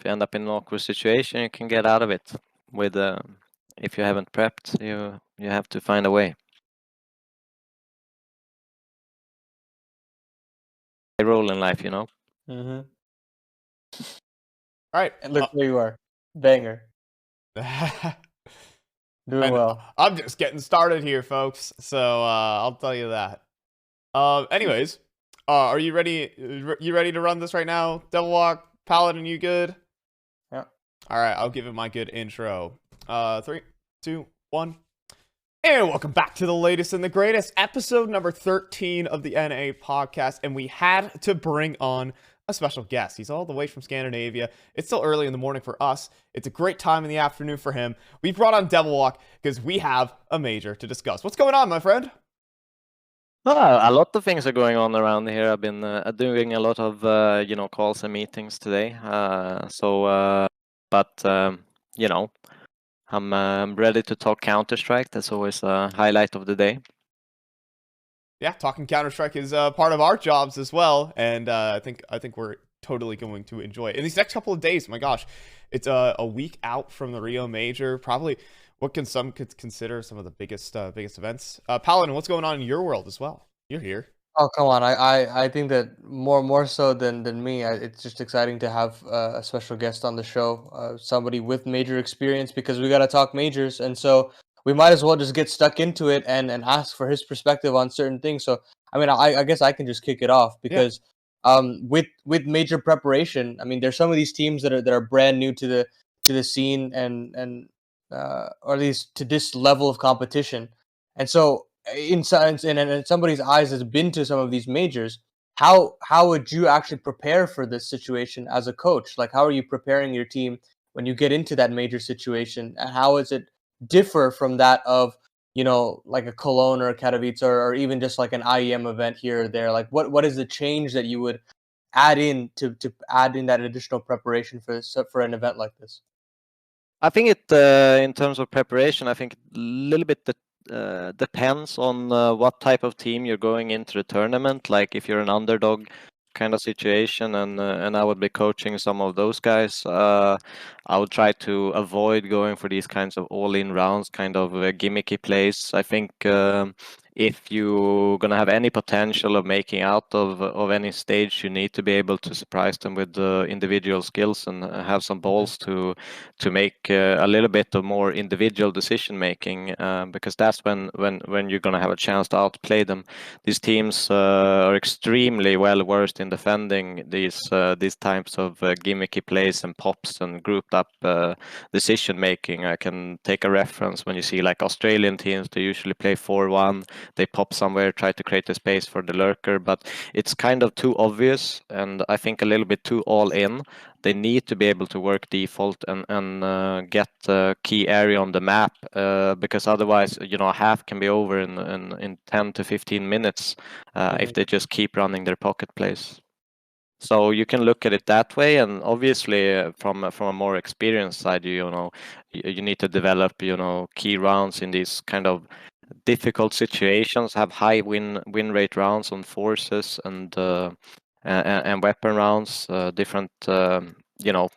you end up in an awkward situation, you can get out of it with if you haven't prepped, you have to find a way. A role in life, you know. Mm-hmm. All right. And look where you are. Banger. Doing well. I'm just getting started here, folks. So I'll tell you that. Anyways, are you ready? You ready to run this right now? Devilwalk, Paladin, you good? Yeah. All right, I'll give it my good intro. 3, 2, 1. And welcome back to the latest and the greatest, episode number 13 of the NA podcast. And we had to bring on a special guest. He's all the way from Scandinavia. It's still early in the morning for us. It's a great time in the afternoon for him. We brought on Devilwalk because we have a major to discuss. What's going on, my friend? A lot of things are going on around here. I've been doing a lot of calls and meetings today. I'm ready to talk Counter-Strike. That's always a highlight of the day. Yeah, talking Counter-Strike is part of our jobs as well, and I think we're totally going to enjoy it. In these next couple of days, my gosh, it's a week out from the Rio Major, probably what some could consider some of the biggest events. Paladin, what's going on in your world as well? You're here. Oh, come on. I think that more so than me, it's just exciting to have a special guest on the show, somebody with major experience, because we got to talk majors. And so we might as well just get stuck into it and ask for his perspective on certain things. So, I mean, I guess I can just kick it off because with major preparation, I mean, there's some of these teams that are brand new to the scene and or at least to this level of competition. And so in somebody's eyes has been to some of these majors, how would you actually prepare for this situation as a coach? Like, how are you preparing your team when you get into that major situation, and how is it differ from that of, like a Cologne or a Katowice or even just like an IEM event here or there? Like, what is the change that you would add in to add in that additional preparation for an event like this? I think it in terms of preparation, I think a little bit depends on what type of team you're going into the tournament. Like if you're an underdog kind of situation, and I would be coaching some of those guys, I would try to avoid going for these kinds of all-in rounds, kind of gimmicky plays. I think if you're gonna have any potential of making out of any stage, you need to be able to surprise them with individual skills and have some balls to make a little bit of more individual decision making, because that's when you're gonna have a chance to outplay them. These teams are extremely well versed in defending these types of gimmicky plays and pops and grouped up decision making. I can take a reference when you see like Australian teams, they usually play 4-1. They pop somewhere, try to create a space for the lurker, but it's kind of too obvious, and I think a little bit too all in. They need to be able to work default and get a key area on the map, because otherwise, a half can be over in 10 to 15 minutes if they just keep running their pocket plays. So you can look at it that way, and obviously from a more experienced side, you need to develop key rounds in these kind of difficult situations, have high win rate rounds on forces and weapon rounds, different.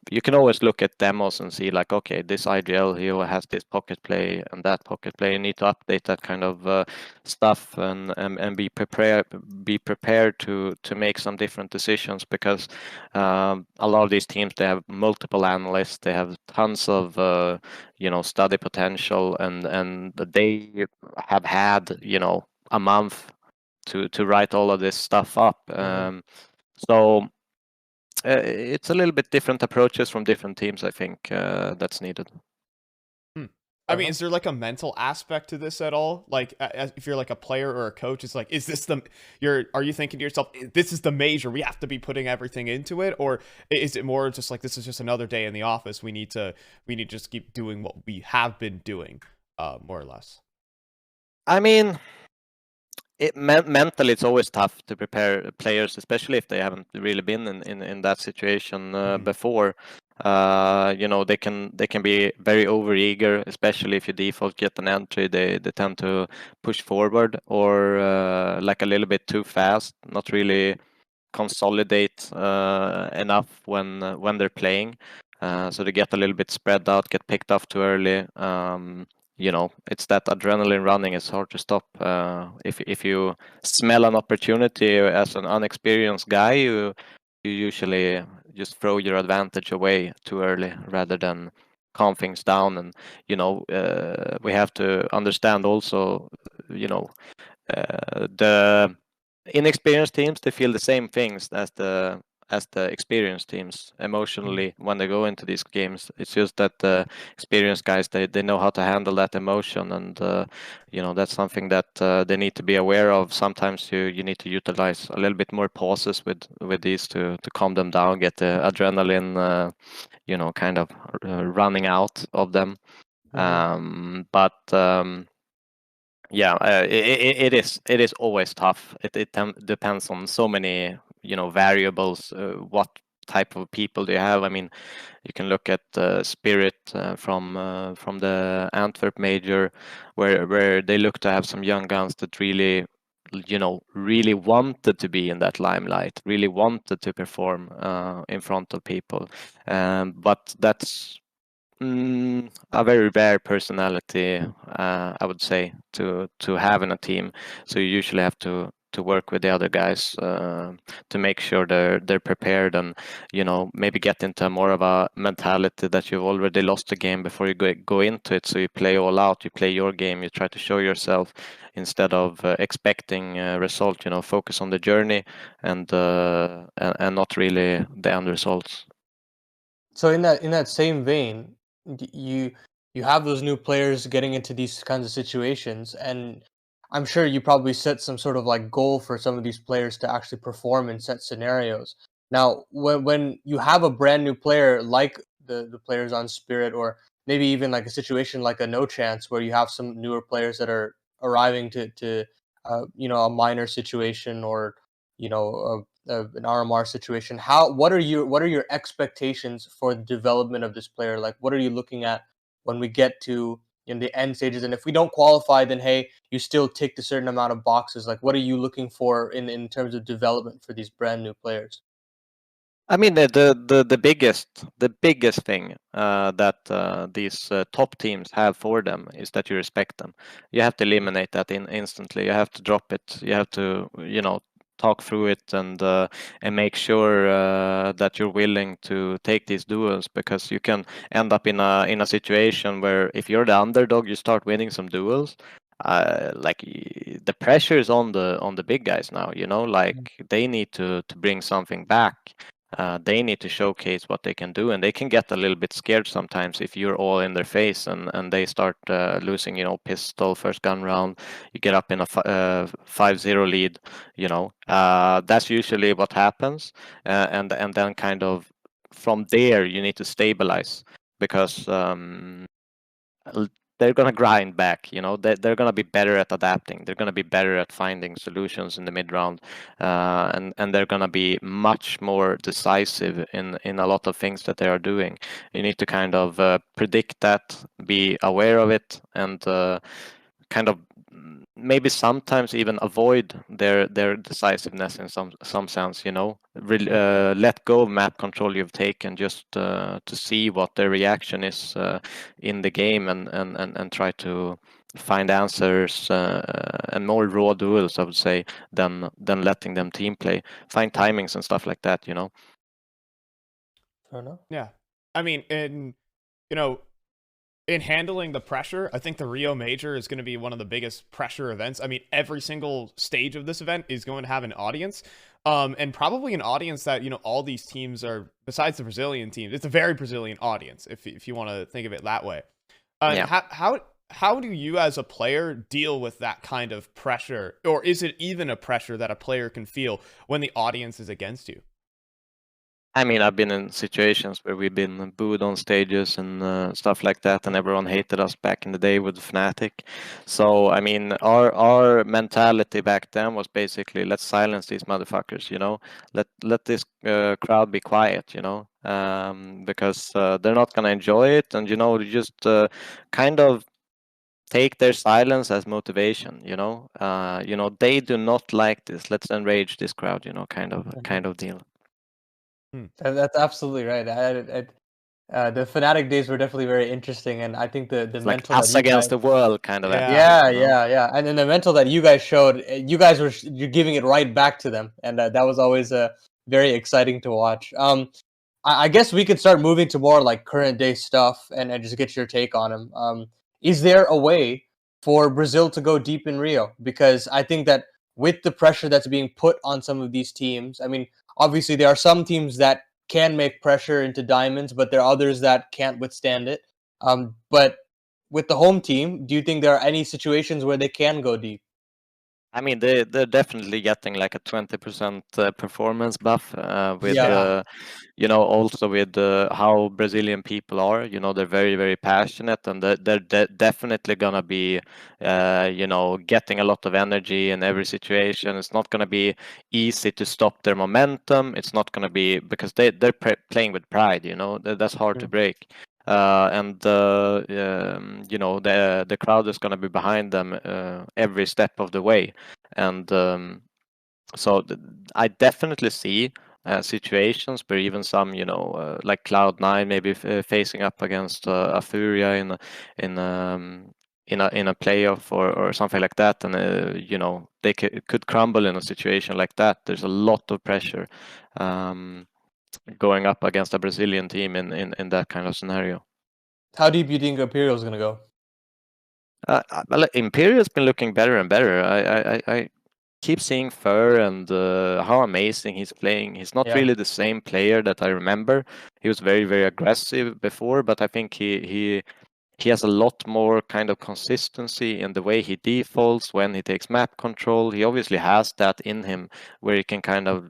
You can always look at demos and see like, okay, this IGL here has this pocket play and that pocket play. You need to update that kind of stuff and be prepared to make some different decisions, because a lot of these teams, they have multiple analysts, they have tons of study potential, and they have had a month to write all of this stuff up. So it's a little bit different approaches from different teams, I think, that's needed. I mean, is there like a mental aspect to this at all? Like, if you're like a player or a coach, it's like, is this are you thinking to yourself, this is the major, we have to be putting everything into it? Or is it more just like, this is just another day in the office, we need to just keep doing what we have been doing, more or less? I mean, mentally, it's always tough to prepare players, especially if they haven't really been in that situation before. They can be very overeager, especially if you default get an entry. They tend to push forward, or like a little bit too fast, not really consolidate enough when they're playing. So they get a little bit spread out, get picked off too early. It's that adrenaline running is hard to stop. If you smell an opportunity as an unexperienced guy, you usually just throw your advantage away too early rather than calm things down. And we have to understand also, the inexperienced teams, they feel the same things as the experienced teams emotionally when they go into these games. It's just that the experienced guys, they know how to handle that emotion, and that's something that they need to be aware of. Sometimes you need to utilize a little bit more pauses with these to calm them down, get the adrenaline kind of running out of them. Yeah, it is always tough. It depends on so many variables. What type of people do you have? I mean, you can look at Spirit from the Antwerp major, where they look to have some young guns that really really wanted to be in that limelight, really wanted to perform in front of people, but that's a very rare personality, I would say, to have in a team. So you usually have to work with the other guys to make sure they're prepared, and maybe get into more of a mentality that you've already lost the game before you go into it. So you play all out, you play your game, you try to show yourself instead of expecting a result. Focus on the journey and not really the end results. So in that same vein, you have those new players getting into these kinds of situations, and I'm sure you probably set some sort of like goal for some of these players to actually perform in set scenarios. Now, when you have a brand new player like the players on Spirit, or maybe even like a situation like a No Chance, where you have some newer players that are arriving to a minor situation, or an RMR situation. What are your expectations for the development of this player? Like, what are you looking at when we get to in the end stages? And if we don't qualify, then hey, you still ticked a certain amount of boxes. Like, what are you looking for in terms of development for these brand new players? I mean, the biggest thing that these top teams have for them is that you respect them. You have to eliminate that instantly. You have to drop it. You have to talk through it, and make sure that you're willing to take these duels, because you can end up in a situation where if you're the underdog, you start winning some duels. The pressure is on the big guys now. Like they need to bring something back. They need to showcase what they can do, and they can get a little bit scared sometimes if you're all in their face, and they start losing, pistol first gun round. You get up in a 5-0 lead, that's usually what happens, and then kind of from there you need to stabilize, because they're gonna grind back. They're gonna be better at adapting. They're gonna be better at finding solutions in the mid round, and they're gonna be much more decisive in a lot of things that they are doing. You need to kind of predict that, be aware of it, and kind of maybe sometimes even avoid their decisiveness in some sense. Let go of map control you've taken, just to see what their reaction is in the game, and try to find answers, and more raw duels, I would say, than letting them team play, find timings and stuff like that. Fair enough. Yeah. I mean, in handling the pressure, I think the Rio Major is going to be one of the biggest pressure events. I mean, every single stage of this event is going to have an audience, and probably an audience that, all these teams are, besides the Brazilian teams, it's a very Brazilian audience, if you want to think of it that way. Yeah. How do you as a player deal with that kind of pressure? Or is it even a pressure that a player can feel when the audience is against you? I mean, I've been in situations where we've been booed on stages and stuff like that, and everyone hated us back in the day with Fnatic. So, I mean, our mentality back then was basically, let's silence these motherfuckers. Let this crowd be quiet. Because they're not gonna enjoy it, and you just kind of take their silence as motivation. They do not like this. Let's enrage this crowd. Kind of deal. That's absolutely right. The Fnatic days were definitely very interesting, and I think the It's like mental that us you against guys, the world kind of Yeah. attitude. You know? yeah, and then the mental that you guys showed, you guys were you're giving it right back to them, and that was always very exciting to watch. I guess we could start moving to more like current day stuff and just get your take on them. Is there a way for Brazil to go deep in Rio? Because I think that with the pressure that's being put on some of these teams, I mean, obviously there are some teams that can make pressure into diamonds, but there are others that can't withstand it. But with the home team, do you think there are any situations where they can go deep? I mean, they're definitely getting like a 20% performance buff with Yeah. also with how Brazilian people are. They're very, very passionate, and they're definitely gonna be getting a lot of energy in every situation. It's not gonna be easy to stop their momentum. It's not gonna be, because they're playing with pride. That's hard to Mm. break. And the crowd is going to be behind them every step of the way, and so I definitely see situations where even some, like Cloud9 maybe facing up against a Furia in a playoff or something like that, and they could crumble in a situation like that. There's a lot of pressure going up against a Brazilian team in that kind of scenario. How deep do you think Imperial's gonna go? Well, Imperial's been looking better and better. I keep seeing Fur and how amazing he's playing. He's not Yeah. really the same player that I remember. He was very, very aggressive before, but I think he has a lot more kind of consistency in the way he defaults when he takes map control. He obviously has that in him where he can kind of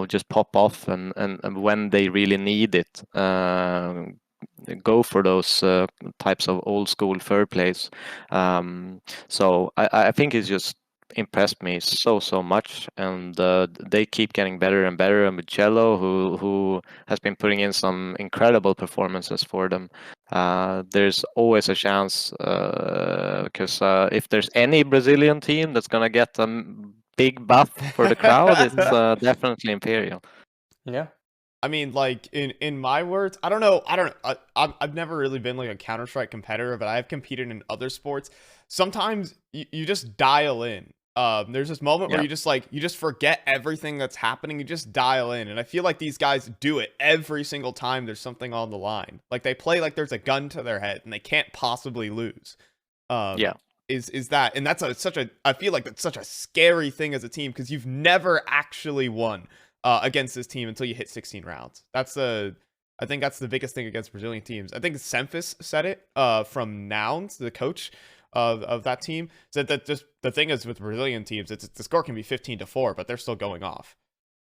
just pop off and when they really need it, go for those types of old school Fur plays. So I think he's just impressed me so much, and they keep getting better and better. And with Cello, who has been putting in some incredible performances for them, there's always a chance, because if there's any Brazilian team that's gonna get a big buff for the crowd, it's definitely Imperial. Yeah. I mean, like in my words, I don't know. I've never really been like a Counter-Strike competitor, but I've competed in other sports. Sometimes you just dial in. There's this moment where Yeah. you just forget everything that's happening. You just dial in, and I feel like these guys do it every single time there's something on the line. Like they play like there's a gun to their head, and they can't possibly lose. Yeah. Is that, and that's I feel like that's such a scary thing as a team, because you've never actually won against this team until you hit 16 rounds. I think that's the biggest thing against Brazilian teams. I think Semphis said it from Nouns, the coach of that team, said that just the thing is with Brazilian teams, the score can be 15-4, but they're still going off.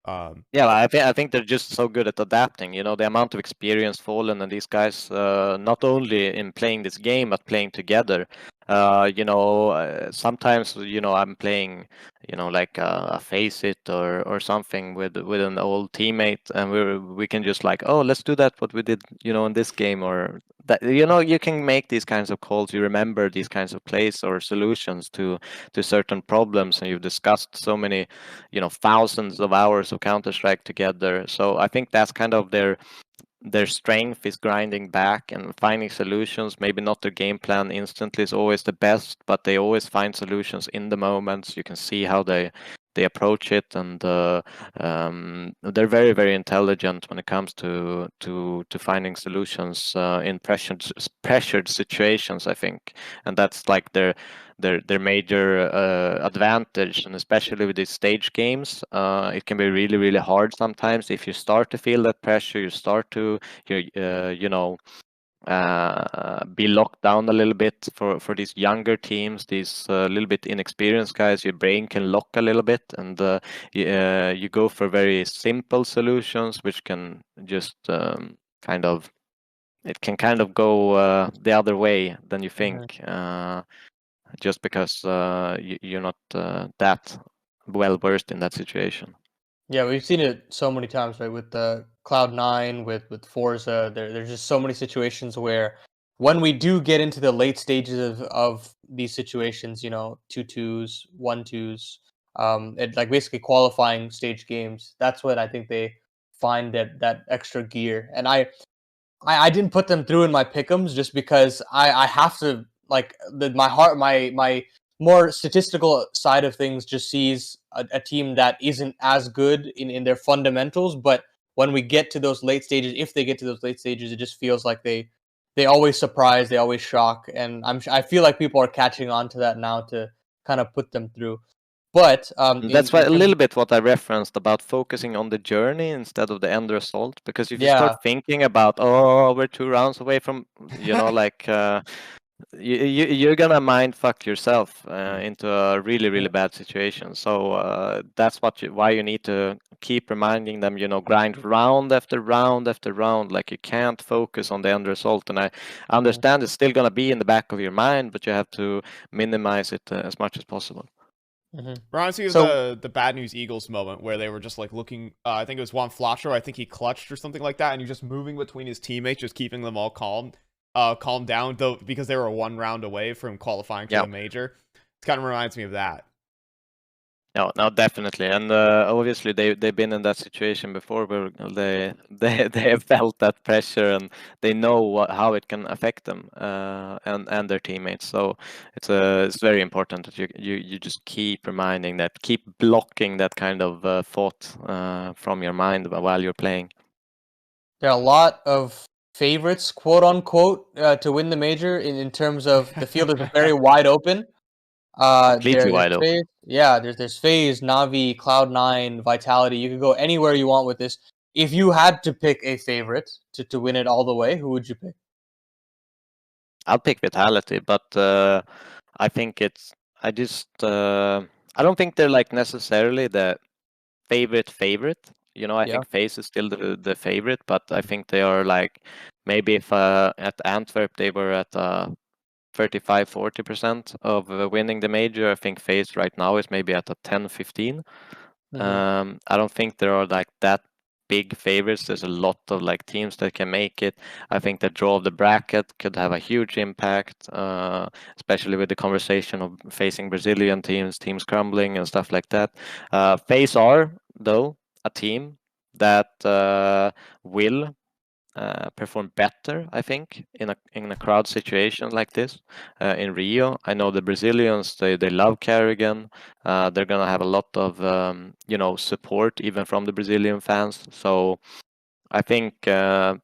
Yeah, I think they're just so good at adapting. The amount of experience Fallen and these guys, not only in playing this game but playing together. Sometimes I'm playing, like a Face It or something with an old teammate, and we can just like, oh, let's do that what we did, in this game, or that. You can make these kinds of calls. You remember these kinds of plays or solutions to certain problems, and you've discussed so many, thousands of hours of Counter-Strike together. So I think that's kind of their strength, is grinding back and finding solutions. Maybe not their game plan instantly is always the best, but they always find solutions in the moments. You can see how they approach it, and they're very, very intelligent when it comes to finding solutions in pressured situations, I think, and that's like their major advantage. And especially with these stage games, it can be really, really hard sometimes if you start to feel that pressure. You start to be locked down a little bit for these younger teams, these little bit inexperienced guys. Your brain can lock a little bit, and you go for very simple solutions, which can just it can kind of go the other way than you think, just because you're not that well versed in that situation. Yeah, we've seen it so many times, right? With the Cloud9, with Forza, there's just so many situations where when we do get into the late stages of these situations, 2-2s, 1-2s, it like basically qualifying stage games. That's when I think they find that extra gear. And I didn't put them through in my pick'ems just because I have to, like, my more statistical side of things just sees a team that isn't as good in their fundamentals, but when we get to those late stages, if they get to those late stages, it just feels like they always surprise, they always shock, and I feel like people are catching on to that now to kind of put them through. But And in that's why in a terms little of, bit what I referenced about focusing on the journey instead of the end result. Because if you yeah, start thinking about, oh, we're 2 rounds away from, like you're gonna mind fuck yourself into a really yeah, really bad situation. So that's why you need to keep reminding them, grind round after round after round. Like you can't focus on the end result. And I understand it's still gonna be in the back of your mind, but you have to minimize it as much as possible. Reminds me of so the Bad News Eagles moment where they were just like looking. I think it was one Fluxo. I think he clutched or something like that, and he was just moving between his teammates, just keeping them all calm down. Though because they were 1 round away from qualifying for Yeah. the major, it kind of reminds me of that. No, definitely, and obviously they've been in that situation before, where they have felt that pressure, and they know how it can affect them and their teammates. So it's very important that you just keep reminding that, keep blocking that kind of thought from your mind while you're playing. there are a lot of favorites, quote unquote, to win the major in terms of the field is very wide open. Completely There's wide open. FaZe, yeah, there's FaZe, Navi, Cloud9, Vitality. You could go anywhere you want with this. If you had to pick a favorite to win it all the way, who would you pick? I'll pick Vitality, but I think I don't think they're like necessarily the favorite. I Yeah. think FaZe is still the favorite, but I think they are like, maybe if at Antwerp they were at 35-40% of winning the major, I think FaZe right now is maybe at a 10-15. I don't think there are like that big favorites. There's a lot of like teams that can make it. I think the draw of the bracket could have a huge impact, especially with the conversation of facing Brazilian teams crumbling and stuff like that. FaZe are, though, a team that will perform better, I think, in a crowd situation like this. In Rio, I know the Brazilians, they love Carrigan. They're gonna have a lot of support even from the Brazilian fans. So I think they're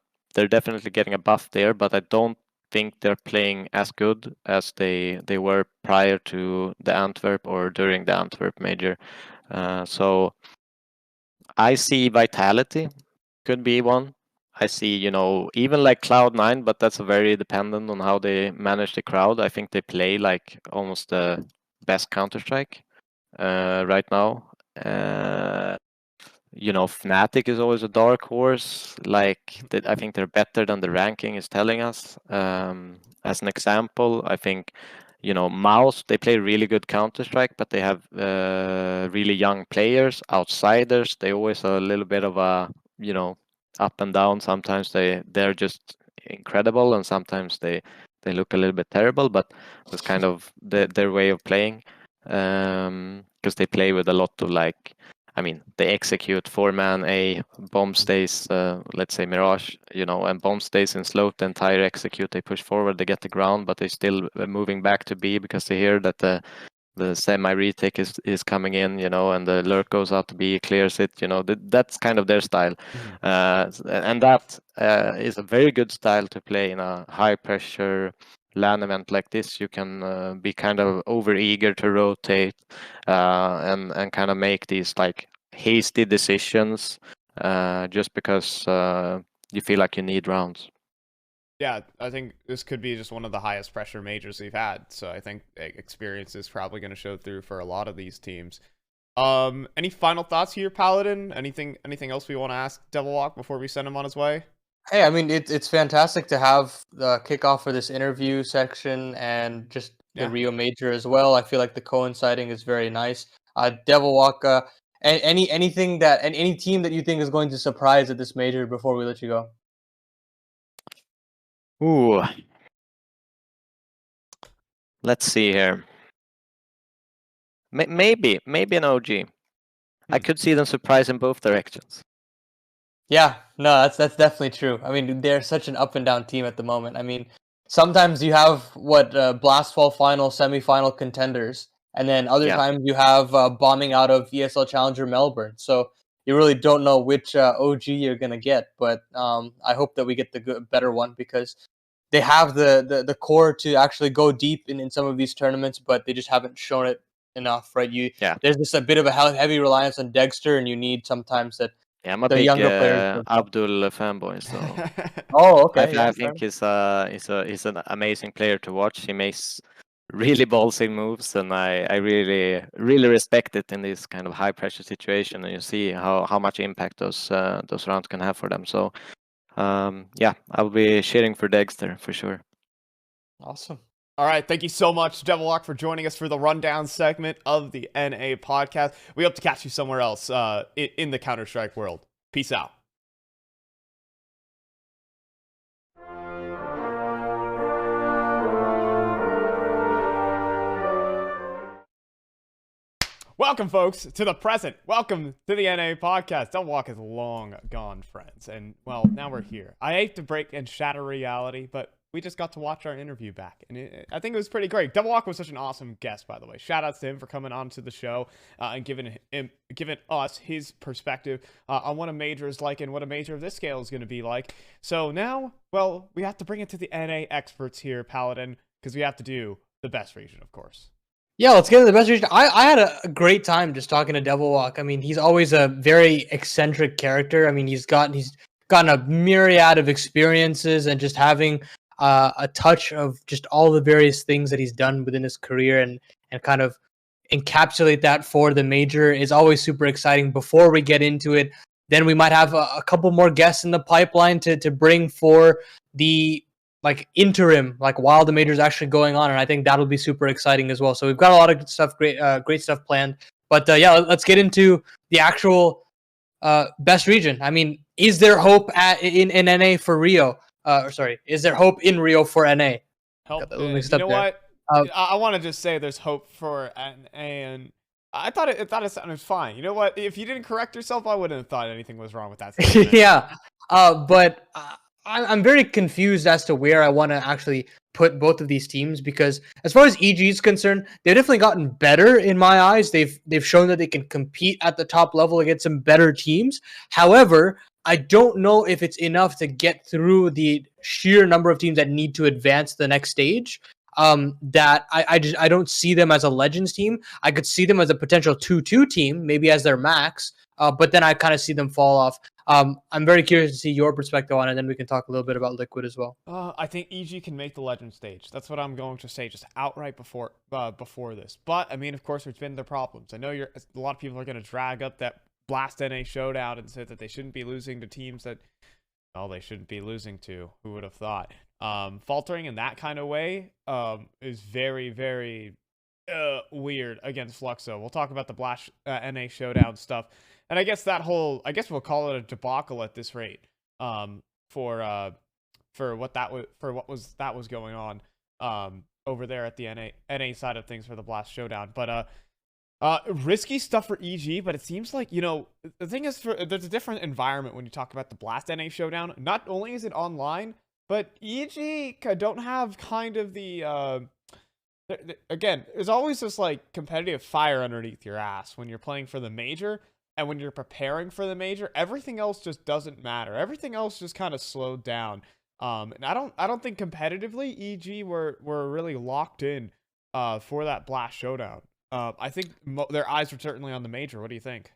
definitely getting a buff there, but I don't think they're playing as good as they were prior to the Antwerp or during the Antwerp major. So I see Vitality could be one. I see, even like Cloud9, but that's very dependent on how they manage the crowd. I think they play like almost the best Counter-Strike right now. Fnatic is always a dark horse. Like, I think they're better than the ranking is telling us. As an example, I think, Mouse, they play really good Counter-Strike, but they have really young players, outsiders. They always a little bit of a, up and down. Sometimes they're just incredible, and sometimes they look a little bit terrible, but that's kind of their way of playing. Because they play with a lot of like, they execute 4-man A, bomb stays, let's say Mirage, and bomb stays in slow, the entire execute, they push forward, they get the ground, but they still moving back to B because they hear that the semi retake is coming in, and the lurk goes out to B, clears it, that's kind of their style. And that is a very good style to play in a high pressure LAN event like this. You can be kind of over eager to rotate and kind of make these like hasty decisions just because you feel like you need rounds. Yeah, I think this could be just one of the highest pressure majors we've had. So I think experience is probably going to show through for a lot of these teams. Any final thoughts here, Paladin? Anything else we want to ask Devilwalk before we send him on his way? Hey, I mean, it's fantastic to have the kickoff for this interview section and just the Rio Major as well. I feel like the coinciding is very nice. Devilwalk, anything that and any team that you think is going to surprise at this major before we let you go? Ooh. Let's see here. Maybe an OG. I could see them surprise in both directions. Yeah, no, that's definitely true. I mean, they're such an up and down team at the moment. I mean, sometimes you have Blastfall final, semi-final contenders, and then other Yeah. times you have bombing out of ESL Challenger Melbourne. So you really don't know which OG you're gonna get. But I hope that we get the better one because they have the core to actually go deep in some of these tournaments, but they just haven't shown it enough, right? Yeah. There's just a bit of a heavy reliance on Dexter, and you need sometimes that. Yeah, I'm a The big younger players don't have. Abdul fanboy, so Oh, okay. Yeah, I think he's an amazing player to watch. He makes really ballsy moves, and I really respect it in this kind of high pressure situation. And you see how much impact those rounds can have for them. So yeah, I'll be cheering for Dexter for sure. Awesome. All right, thank you so much, Devilwalk, for joining us for the rundown segment of the NA podcast. We hope to catch you somewhere else in the Counter-Strike world. Peace out. Welcome, folks, to the present. Welcome to the NA podcast. Devilwalk is long gone, friends. And, well, now we're here. I hate to break and shatter reality, but we just got to watch our interview back, and I think it was pretty great. Devilwalk was such an awesome guest, by the way. Shout outs to him for coming on to the show and giving us his perspective on what a major is like and what a major of this scale is going to be like. So now, well, we have to bring it to the NA experts here, Paladin, because we have to do the best region, of course. Yeah, let's get to the best region. I had a great time just talking to Devilwalk. I mean, he's always a very eccentric character. I mean, he's gotten a myriad of experiences and just having a touch of just all the various things that he's done within his career and kind of encapsulate that for the major is always super exciting. Before we get into it, then we might have a couple more guests in the pipeline to bring for the interim, while the major is actually going on, and I think that'll be super exciting as well. So we've got a lot of good stuff, great stuff planned. But yeah, let's get into the actual best region. I mean, is there hope in NA for Rio? Is there hope in Rio for NA? You know what? I want to just say there's hope for NA, and I thought it sounded fine. You know what? If you didn't correct yourself, I wouldn't have thought anything was wrong with that statement. Yeah, but I'm very confused as to where I want to actually put both of these teams, because as far as EG is concerned, they've definitely gotten better in my eyes. They've shown that they can compete at the top level against some better teams. However, I don't know if it's enough to get through the sheer number of teams that need to advance to the next stage. That I don't see them as a Legends team. I could see them as a potential 2-2 team, maybe as their max. But then I kind of see them fall off. I'm very curious to see your perspective on it, and then we can talk a little bit about Liquid as well. I think EG can make the Legend stage. That's what I'm going to say, just outright before this. But I mean, of course, there's been their problems. I know a lot of people are going to drag up that Blast NA showdown and say that they shouldn't be losing to teams that, well, they shouldn't be losing to. Who would have thought? Faltering in that kind of way is very, very weird against Fluxo. What talk about the Blast NA showdown stuff. And I guess we'll call it a debacle at this rate. For what was going on over there at the NA side of things for the Blast showdown. But risky stuff for EG, but it seems like, you know, the thing is, there's a different environment when you talk about the Blast NA showdown. Not only is it online, but EG don't have kind of the again, there's always this like competitive fire underneath your ass when you're playing for the major. And when you're preparing for the major, everything else just doesn't matter. Everything else just kind of slowed down. And I don't think competitively EG were really locked in for that Blast showdown. I think their eyes were certainly on the major. What do you think?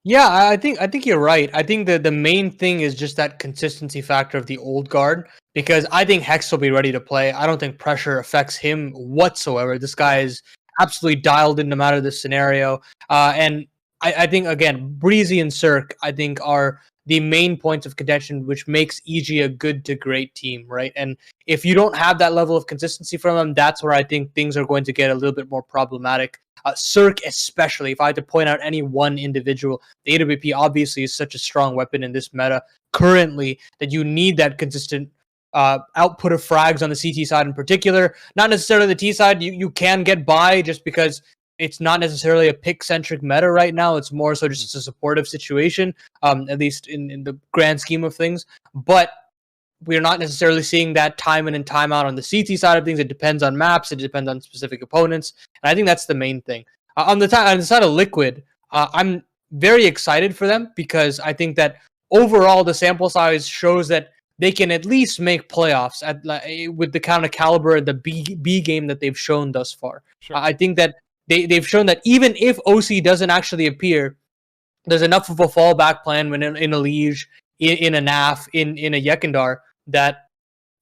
Yeah, I think you're right. I think the main thing is just that consistency factor of the old guard, because I think Hex will be ready to play. I don't think pressure affects him whatsoever. This guy is absolutely dialed in no matter the scenario. And I think, again, Breezy and Cirque, I think, are the main points of contention, which makes EG a good to great team, right? And if you don't have that level of consistency from them, that's where I think things are going to get a little bit more problematic. Cirque especially, if I had to point out any one individual, the AWP obviously is such a strong weapon in this meta currently that you need that consistent output of frags on the CT side in particular. Not necessarily the T side. You can get by just because it's not necessarily a pick-centric meta right now. It's more so just a supportive situation, at least in the grand scheme of things. But we're not necessarily seeing that time in and time out on the CT side of things. It depends on maps. It depends on specific opponents. And I think that's the main thing. On the side of Liquid, I'm very excited for them because I think that overall the sample size shows that they can at least make playoffs with the kind of caliber of the B game that they've shown thus far. Sure. I think that they've shown that even if OC doesn't actually appear, there's enough of a fallback plan when in a Liege, in a NAF, in a Yekindar, that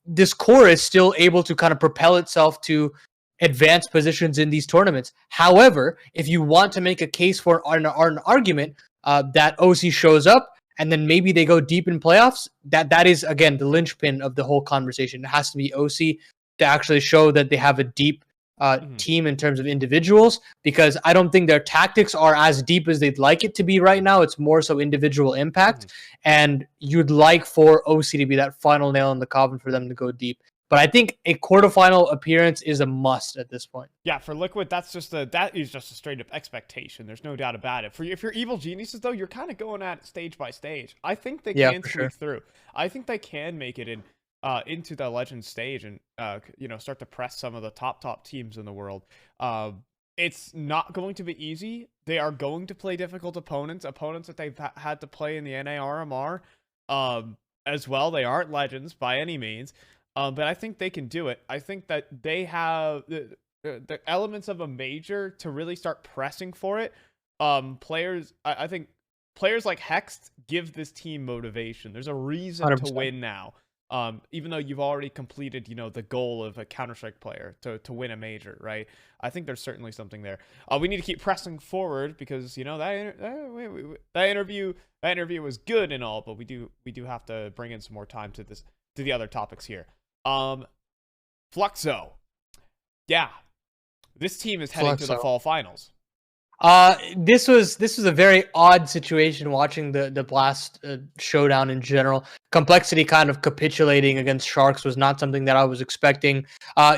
this core is still able to kind of propel itself to advanced positions in these tournaments. However, if you want to make a case for an argument that OC shows up and then maybe they go deep in playoffs, that is, again, the linchpin of the whole conversation. It has to be OC to actually show that they have a deep team in terms of individuals, because I don't think their tactics are as deep as they'd like it to be right now. It's more so individual impact, and you'd like for OC to be that final nail in the coffin for them to go deep. But I think a quarterfinal appearance is a must at this point. Yeah, for Liquid, that is just a straight up expectation. There's no doubt about it. If you're Evil Geniuses, though, you're kind of going at it stage by stage. I think they can sneak through. I think they can make it into the Legends stage and start to press some of the top teams in the world. It's not going to be easy. They are going to play difficult opponents that they've had to play in the NARMR as well. They aren't Legends by any means. But I think they can do it. I think that they have the elements of a major to really start pressing for it. I think players like Hext give this team motivation. There's a reason 100%. to win now. Even though you've already completed, the goal of a Counter-Strike player to win a major, right? I think there's certainly something there. We need to keep pressing forward because that interview was good and all, but we do have to bring in some more time to the other topics here. Fluxo. Yeah. This team is heading to the fall finals. This was a very odd situation watching the Blast showdown in general. Complexity kind of capitulating against Sharks was not something that I was expecting.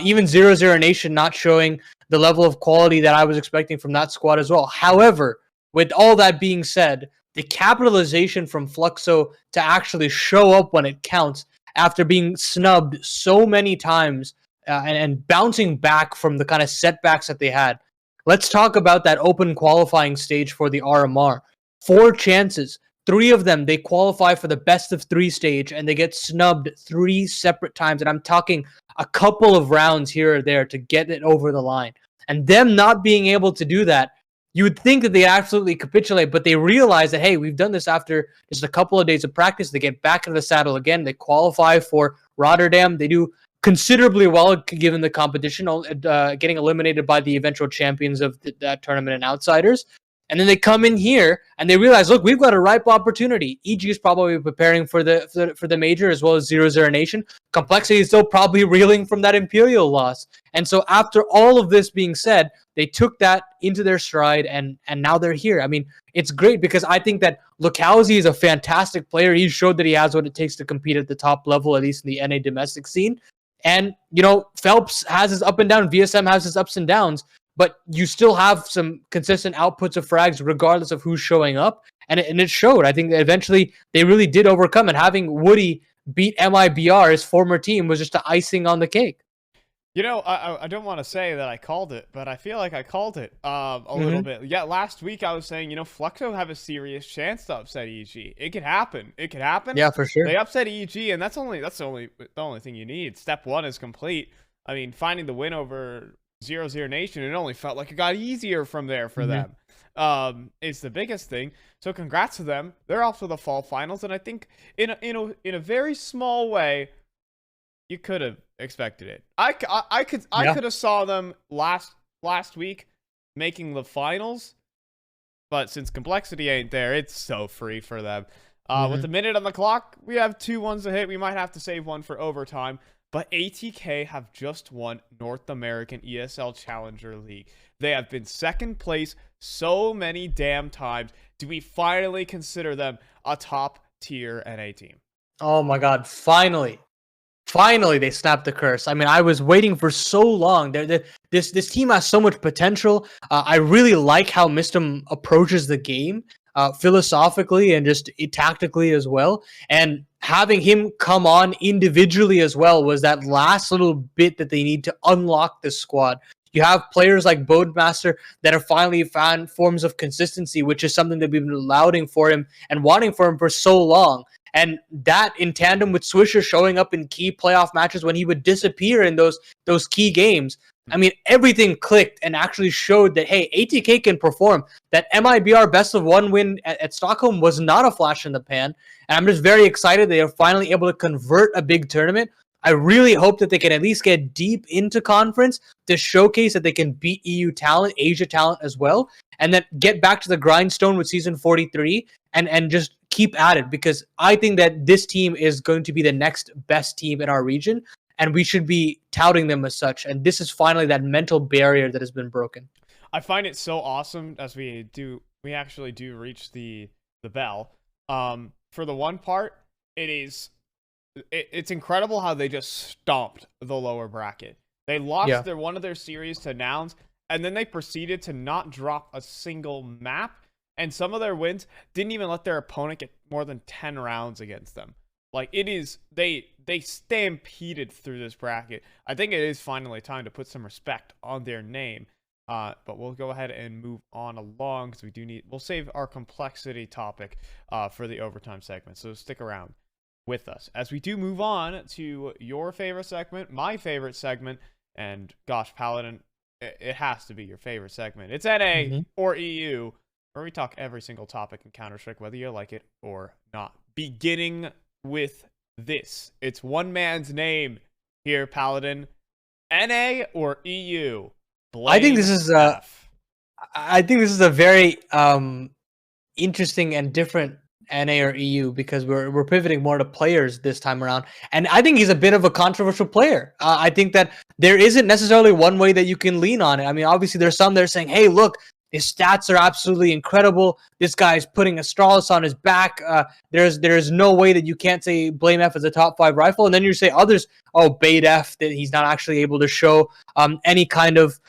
Even 0-0 Nation not showing the level of quality that I was expecting from that squad as well. However, with all that being said, the capitalization from Fluxo to actually show up when it counts after being snubbed so many times and bouncing back from the kind of setbacks that they had. Let's talk about that open qualifying stage for the RMR. 4 chances. 3 of them, they qualify for the best of 3 stage, and they get snubbed 3 separate times. And I'm talking a couple of rounds here or there to get it over the line. And them not being able to do that, you would think that they absolutely capitulate, but they realize that, hey, we've done this after just a couple of days of practice. They get back into the saddle again. They qualify for Rotterdam. They do considerably well given the competition, getting eliminated by the eventual champions of that tournament and outsiders. And then they come in here and they realize, look, we've got a ripe opportunity. EG is probably preparing for the major as well as 0-0 Nation. Complexity is still probably reeling from that Imperial loss. And so after all of this being said, they took that into their stride and now they're here. I mean, it's great because I think that Lukowski is a fantastic player. He showed that he has what it takes to compete at the top level, at least in the NA domestic scene. And, Phelps has his up and down. VSM has his ups and downs. But you still have some consistent outputs of frags regardless of who's showing up. And it showed. I think that eventually they really did overcome. And having Woody beat MIBR, his former team, was just the icing on the cake. I don't want to say that I called it, but I feel like I called it a little bit. Yeah, last week I was saying, Fluxo have a serious chance to upset EG. It could happen. It could happen. Yeah, for sure. They upset EG, and that's the only thing you need. Step 1 is complete. I mean, finding the win over 0-0 Nation, it only felt like it got easier from there for them. It's the biggest thing. So congrats to them. They're off to the fall finals, and I think in a very small way, you could have expected it. I could have saw them last week making the finals, but since Complexity ain't there, it's so free for them. With a minute on the clock, we have 2 ones to hit. We might have to save one for overtime. But ATK have just won North American ESL Challenger League. They have been second place so many damn times. Do we finally consider them a top tier NA team? Oh my God, finally they snapped the curse. I mean, I was waiting for so long. This team has so much potential. I really like how Mistum approaches the game philosophically and just tactically as well. And having him come on individually as well was that last little bit that they need to unlock this squad. You have players like Bodemaster that have finally found forms of consistency, which is something that we've been lauding for him and wanting for him for so long. And that in tandem with Swisher showing up in key playoff matches when he would disappear in those key games. I mean, everything clicked and actually showed that, hey, ATK can perform. That MIBR best of one win at Stockholm was not a flash in the pan. And I'm just very excited they are finally able to convert a big tournament. I really hope that they can at least get deep into conference to showcase that they can beat EU talent, Asia talent as well, and then get back to the grindstone with season 43 and just keep at it, because I think that this team is going to be the next best team in our region, and we should be touting them as such. And this is finally that mental barrier that has been broken. I find it so awesome as we actually do reach the bell. For the one part, it's incredible how they just stomped the lower bracket. They lost one of their series to Nouns, and then they proceeded to not drop a single map. And some of their wins didn't even let their opponent get more than 10 rounds against them. Like, it is, they stampeded through this bracket. I think it is finally time to put some respect on their name. But we'll go ahead and move on along, because we'll save our complexity topic for the overtime segment. So stick around with us as we do move on to your favorite segment, my favorite segment, and gosh, Paladin, it has to be your favorite segment. It's NA or EU, where we talk every single topic in Counter-Strike, whether you like it or not. Beginning with this. It's one man's name here, Paladin. NA or EU? I think this is a very interesting and different NA or EU, because we're pivoting more to players this time around, and I think he's a bit of a controversial player. I think that there isn't necessarily one way that you can lean on it. I mean, obviously there's some that are saying, hey, look, his stats are absolutely incredible. This guy's putting Astralis on his back. There's no way that you can't say Blame F is a top 5 rifle. And then you say others, oh, Bait F, that he's not actually able to show any kind of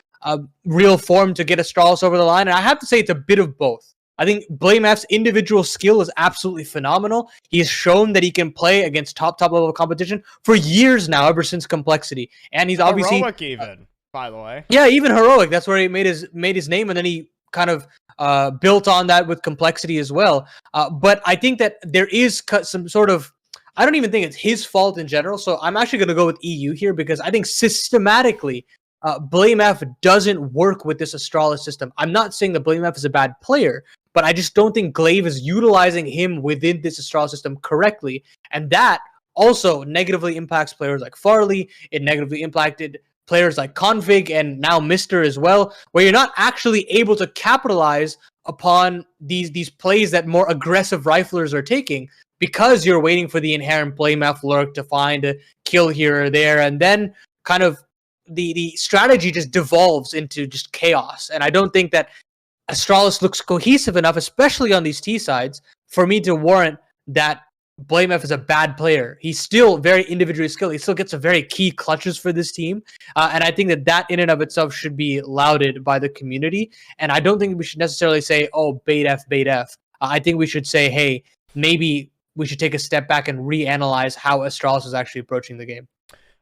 real form to get Astralis over the line. And I have to say it's a bit of both. I think Blame F's individual skill is absolutely phenomenal. He has shown that he can play against top level competition for years now, ever since Complexity. And he's obviously heroic even, by the way. Yeah, even heroic. That's where he made his name, and then he kind of built on that with Complexity as well. But I think that there is some sort of, I don't even think it's his fault in general. So I'm actually going to go with EU here, because I think systematically Blame F doesn't work with this Astralis system. I'm not saying that Blame F is a bad player, but I just don't think Glaive is utilizing him within this Astralis system correctly. And that also negatively impacts players like Farley. It negatively impacted players like Config and now Mr. as well, where you're not actually able to capitalize upon these plays that more aggressive riflers are taking, because you're waiting for the inherent Blame F lurk to find a kill here or there, and then kind of the strategy just devolves into just chaos. And I don't think that Astralis looks cohesive enough, especially on these T sides, for me to warrant that Blame F is a bad player. He's still very individually skilled. He still gets some very key clutches for this team. And I think that in and of itself should be lauded by the community. And I don't think we should necessarily say, oh, Bait F. I think we should say, hey, maybe we should take a step back and reanalyze how Astralis is actually approaching the game.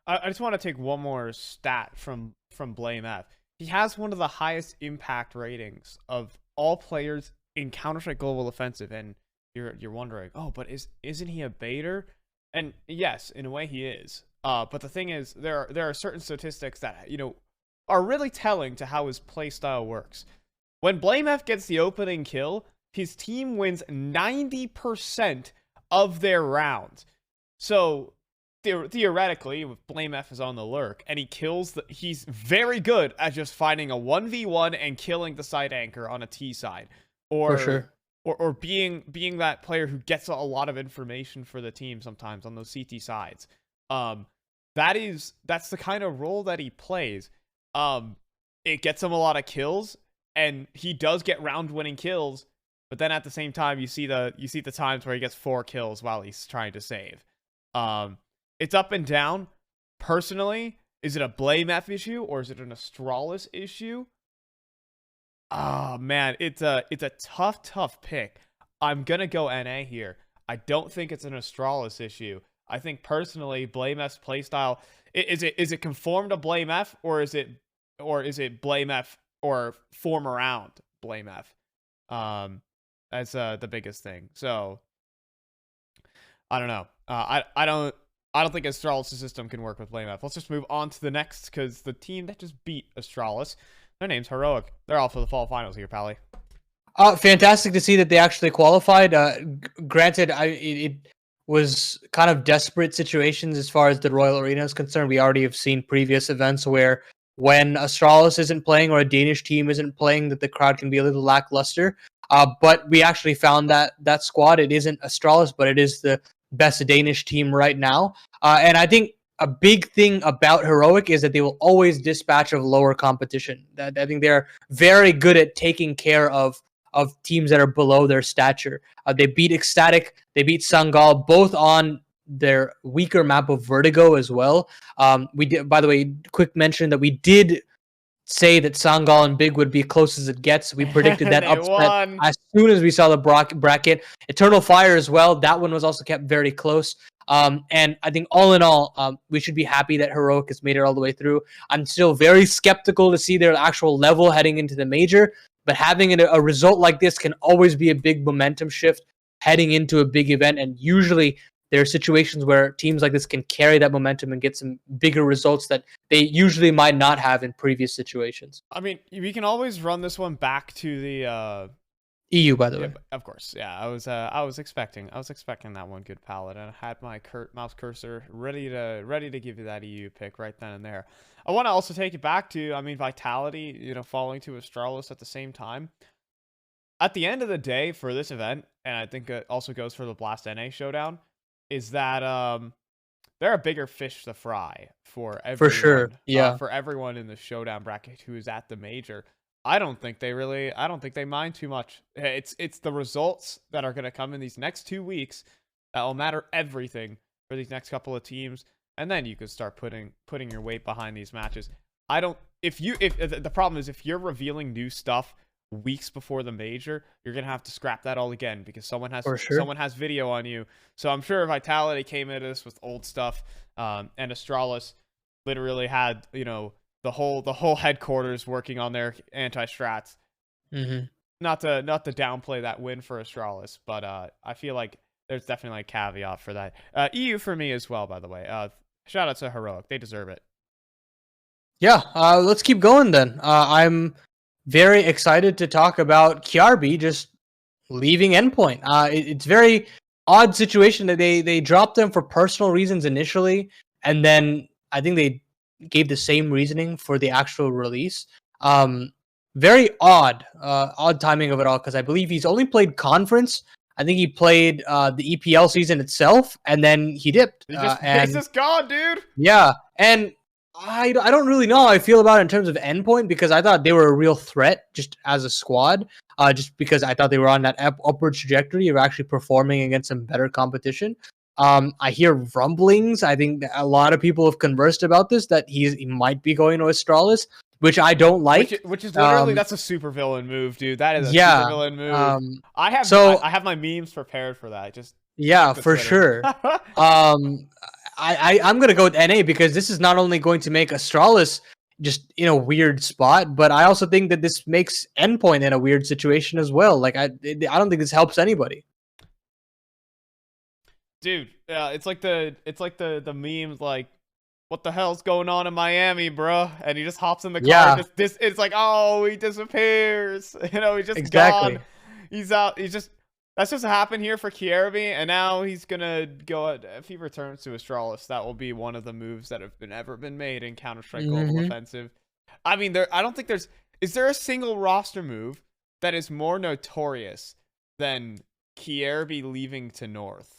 I just want to take one more stat from Blame F. He has one of the highest impact ratings of all players in Counter-Strike Global Offensive, and you're wondering, oh, but isn't he a baiter? And yes, in a way he is. But the thing is, there are certain statistics that are really telling to how his playstyle works. When Blame F gets the opening kill, his team wins 90% of their rounds. So theoretically, if Blame F is on the lurk and he kills, he's very good at just finding a 1v1 and killing the side anchor on a T side, or for sure. Or being that player who gets a lot of information for the team sometimes on those CT sides. That's the kind of role that he plays. It gets him a lot of kills, and he does get round-winning kills. But then at the same time, you see the times where he gets 4 kills while he's trying to save. It's up and down. Personally, Is it a Blame F issue or is it an Astralis issue? Oh man, it's a tough pick. I'm gonna go NA here. I don't think it's an Astralis issue. I think personally, Blame F's playstyle is it conform to Blame F or is it Blame F or form around Blame F? That's the biggest thing. So I don't know. I don't think Astralis' system can work with Blame F. Let's just move on to the next, because the team that just beat Astralis, their name's Heroic. They're off for the fall finals here, Pally. Fantastic to see that they actually qualified. Granted, it was kind of desperate situations as far as the Royal Arena is concerned. We already have seen previous events where when Astralis isn't playing or a Danish team isn't playing, that the crowd can be a little lackluster. But we actually found that squad. It isn't Astralis, but it is the best Danish team right now. And I think a big thing about Heroic is that they will always dispatch of lower competition. I think they're very good at taking care of teams that are below their stature. They beat Ecstatic, they beat Sangal, both on their weaker map of Vertigo as well. We did, by the way, quick mention that we did say that Sangal and Big would be close as it gets. We predicted that upset as soon as we saw the bracket. Eternal Fire as well. That one was also kept very close. And I think all in all, we should be happy that Heroic has made it all the way through. I'm still very skeptical to see their actual level heading into the major, but having a result like this can always be a big momentum shift heading into a big event. And usually there are situations where teams like this can carry that momentum and get some bigger results that they usually might not have in previous situations. I mean, we can always run this one back to the EU, by the way. Of course, yeah. I was expecting that one, good Paladin. I had my mouse cursor ready to give you that EU pick right then and there. I want to also take it back to, I mean, Vitality, falling to Astralis at the same time. At the end of the day for this event, and I think it also goes for the Blast NA showdown, is that there are bigger fish to fry for everyone. For sure, yeah. For everyone in the showdown bracket who is at the major. I don't think they mind too much. It's the results that are going to come in these next 2 weeks that will matter everything for these next couple of teams, and then you can start putting your weight behind these matches. If the problem is, if you're revealing new stuff weeks before the major, you're gonna have to scrap that all again because someone has video on you. So I'm sure Vitality came into this with old stuff, and Astralis literally had the whole headquarters working on their anti-strats. Mm-hmm. Not to downplay that win for Astralis, but I feel like there's definitely a caveat for that. EU for me as well, by the way. Shout out to Heroic, they deserve it. Yeah, let's keep going then. I'm very excited to talk about KRB just leaving Endpoint. It's very odd situation that they dropped them for personal reasons initially, and then I think they gave the same reasoning for the actual release. Very odd timing of it all, because I believe he's only played Conference. I think he played the EPL season itself, and then he dipped. He's just gone, dude. Yeah, and I don't really know how I feel about it in terms of Endpoint, because I thought they were a real threat just as a squad, just because I thought they were on that upward trajectory of actually performing against some better competition. I hear rumblings. I think that a lot of people have conversed about this, that he might be going to Astralis, which I don't like. Which is literally, that's a supervillain move, dude. That is a supervillain move. I have my memes prepared for that. Just for sure. I'm gonna go with NA because this is not only going to make Astralis just in a weird spot, but I also think that this makes Endpoint in a weird situation as well. Like I don't think this helps anybody. Dude, it's like the memes, like, what the hell's going on in Miami, bro? And he just hops in the car. Yeah. It's like, oh, he disappears. He's just gone. He's out. That's just happened here for Kierby, and now he's gonna go. If he returns to Astralis, that will be one of the moves that have ever been made in Counter-Strike Global Offensive. I mean, I don't think is there a single roster move that is more notorious than Kierby leaving to North?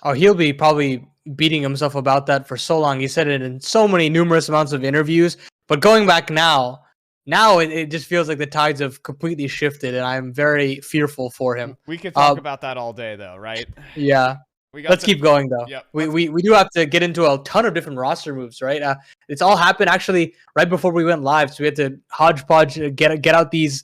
Oh, he'll be probably beating himself about that for so long. He said it in so many numerous amounts of interviews. But going back now it just feels like the tides have completely shifted, and I'm very fearful for him. We could talk about that all day, though, right? Yeah. Let's keep going though. Yep, We do have to get into a ton of different roster moves, right? It's all happened actually right before we went live, so we had to hodgepodge get out these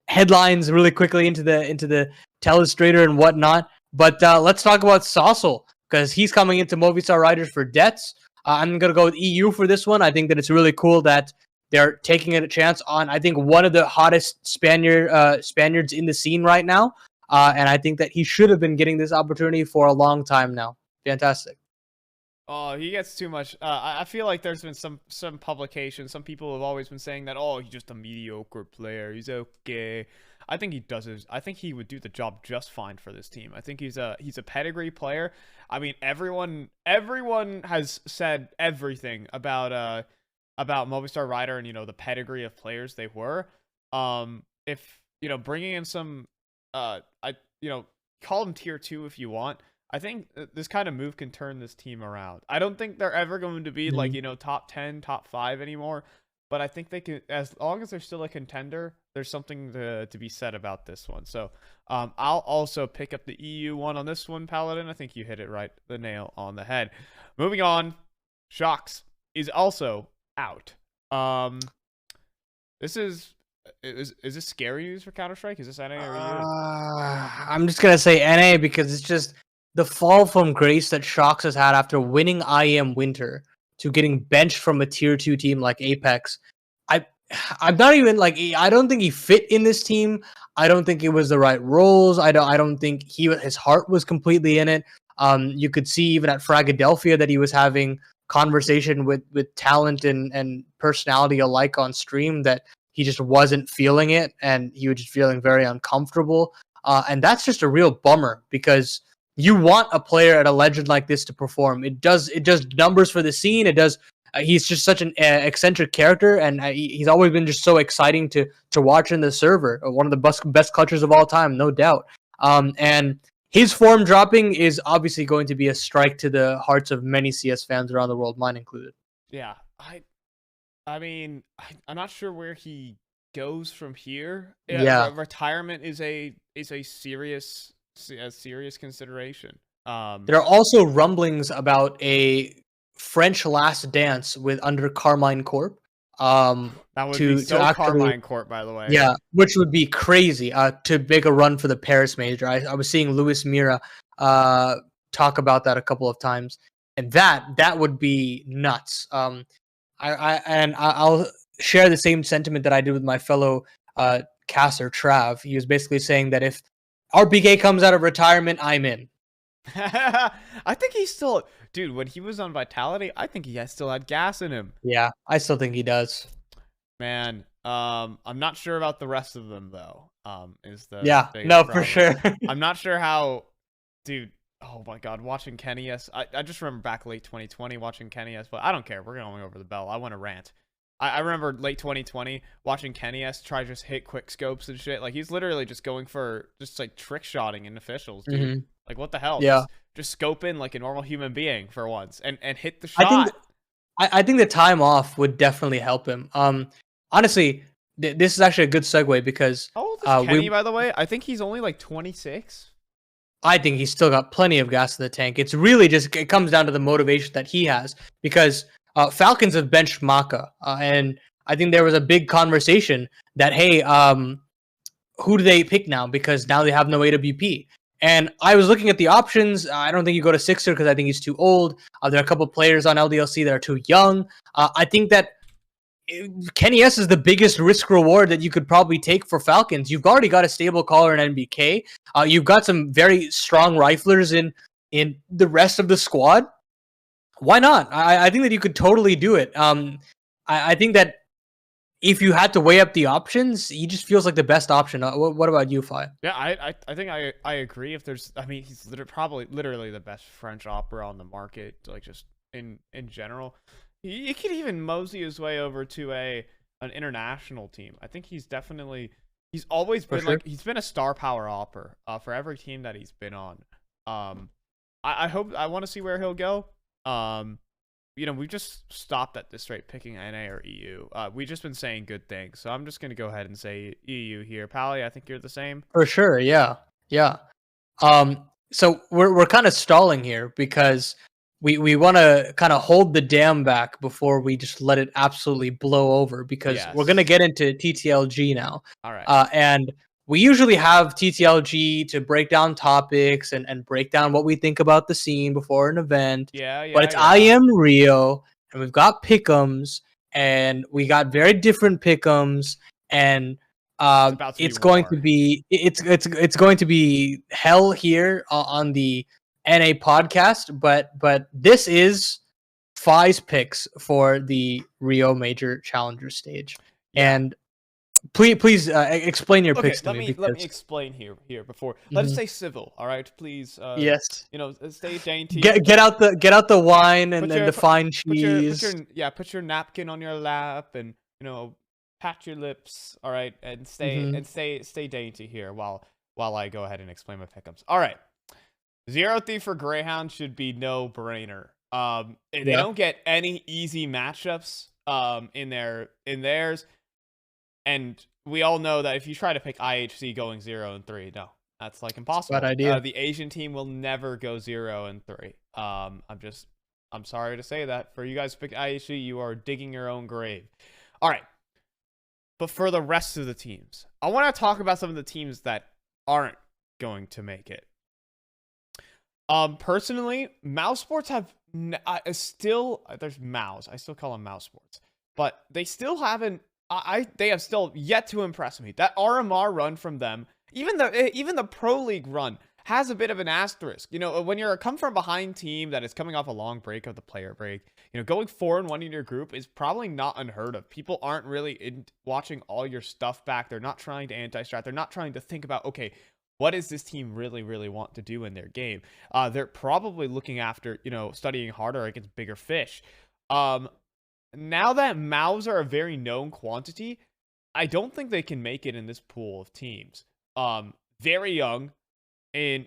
headlines really quickly into the telestrator and whatnot. But let's talk about Saucel, because he's coming into Movistar Riders for debts. I'm gonna go with EU for this one. I think that it's really cool that they're taking a chance on, I think, one of the hottest Spaniards in the scene right now. And I think that he should have been getting this opportunity for a long time now. Fantastic. Oh, he gets too much. I feel like there's been some publications, some people have always been saying that, oh, he's just a mediocre player. He's okay. I think he does I think he would do the job just fine for this team. I think he's a pedigree player. I mean, everyone has said everything about Movistar Rider and, you know, the pedigree of players they were. If, you know, bringing in some call them tier 2 if you want. I think this kind of move can turn this team around. I don't think they're ever going to be like, you know, top 10, top 5 anymore. But I think they can, as long as they're still a contender, there's something to be said about this one. So I'll also pick up the EU one on this one, Paladin. I think you hit it right, the nail on the head. Moving on, Shox is also out. This is this scary news for Counter-Strike? Is this NA or EU? I'm just going to say NA because it's just the fall from grace that Shox has had after winning IEM Winter to getting benched from a tier 2 team like Apex. I'm not even like, I don't think he fit in this team. I don't think it was the right roles. I don't think his heart was completely in it. You could see even at Fragadelphia that he was having conversation with talent and personality alike on stream, that he just wasn't feeling it, and he was just feeling very uncomfortable. And that's just a real bummer, because you want a player at a legend like this to perform. It does numbers for the scene. It does. He's just such an eccentric character, and he's always been just so exciting to watch in the server. One of the best clutchers of all time, no doubt. And his form dropping is obviously going to be a strike to the hearts of many CS fans around the world, mine included. Yeah, I mean, I'm not sure where he goes from here. Yeah, retirement is a serious consideration. There are also rumblings about a French Last Dance under Carmine Corp. That would be so actually, Carmine Corp, by the way. Yeah, which would be crazy to make a run for the Paris major. I was seeing Luis Mira talk about that a couple of times, and that would be nuts. I'll share the same sentiment that I did with my fellow caster Trav. He was basically saying that if RPK comes out of retirement, I'm in. I think he's still, dude, when he was on Vitality, I think he still had gas in him. Yeah, I still think he does. Man, I'm not sure about the rest of them though. Is the no, problem. for sure. I'm not sure how, dude. Oh my God, watching Kenny S. I just remember back late 2020 watching Kenny S. But I don't care. We're going over the bell. I want to rant. I remember late 2020 watching Kenny S. try to just hit quick scopes and shit. Like, he's literally just going for just like trick shotting in officials, dude. Mm-hmm. Like, what the hell? Yeah. Just scope in like a normal human being for once and hit the shot. I think the time off would definitely help him. Honestly, this is actually a good segue because how old is Kenny, by the way? I think he's only like 26. I think he's still got plenty of gas in the tank. It's really just, it comes down to the motivation that he has, because Falcons have benched Maka, and I think there was a big conversation that, hey, who do they pick now? Because now they have no AWP. And I was looking at the options. I don't think you go to Sixer because I think he's too old. There are a couple of players on LDLC that are too young. I think that Kenny S is the biggest risk reward that you could probably take for Falcons. You've already got a stable caller in NBK. You've got some very strong riflers in the rest of the squad. Why not? I think that you could totally do it. I think that if you had to weigh up the options, he just feels like the best option. What about you, Fi? Yeah, I think I agree. If there's, I mean, he's literally the best French opera on the market, like just in general. He could even mosey his way over to an international team. I think he's always been like, he's been a star power opera for every team that he's been on. I want to see where he'll go. You know, we've just stopped at this rate picking NA or EU. We've just been saying good things, so I'm just gonna go ahead and say EU here. Pally, I think you're the same. For sure, yeah. So we're kind of stalling here because we want to kind of hold the dam back before we just let it absolutely blow over, because we're going to get into TTLG now. All right. And we usually have TTLG to break down topics and break down what we think about the scene before an event. But it's IEM Rio, and we've got PICKEMs, and we got very different PICKEMs, and it's going to be hell here on the NA podcast, but this is Fi's picks for the Rio Major Challenger stage. And please explain your picks to me. Let me explain here before. Let's stay civil, all right? Please. Yes. Stay dainty. Get out the wine and the fine cheese. Put your napkin on your lap and pat your lips, all right, and stay dainty here while I go ahead and explain my pickups. All right. 0 Thief for Greyhound should be no brainer. They don't get any easy matchups in theirs. And we all know that if you try to pick IHC going 0 and 3, no, that's like impossible. Bad idea. The Asian team will never go 0 and 3. I'm sorry to say that. For you guys to pick IHC, you are digging your own grave. All right. But for the rest of the teams, I want to talk about some of the teams that aren't going to make it. Personally, Mouse Sports have there's Mouse. I still call them Mouse Sports, but they still haven't. They have still yet to impress me. That RMR run from them, even the Pro League run, has a bit of an asterisk. When you're a come from behind team that is coming off a long break of the player break, going 4-1 in your group is probably not unheard of. People aren't really watching all your stuff back. They're not trying to anti-strat. They're not trying to think about, okay, what does this team really, really want to do in their game? They're probably looking after, studying harder against bigger fish. Now that Mavs are a very known quantity, I don't think they can make it in this pool of teams. Very young, and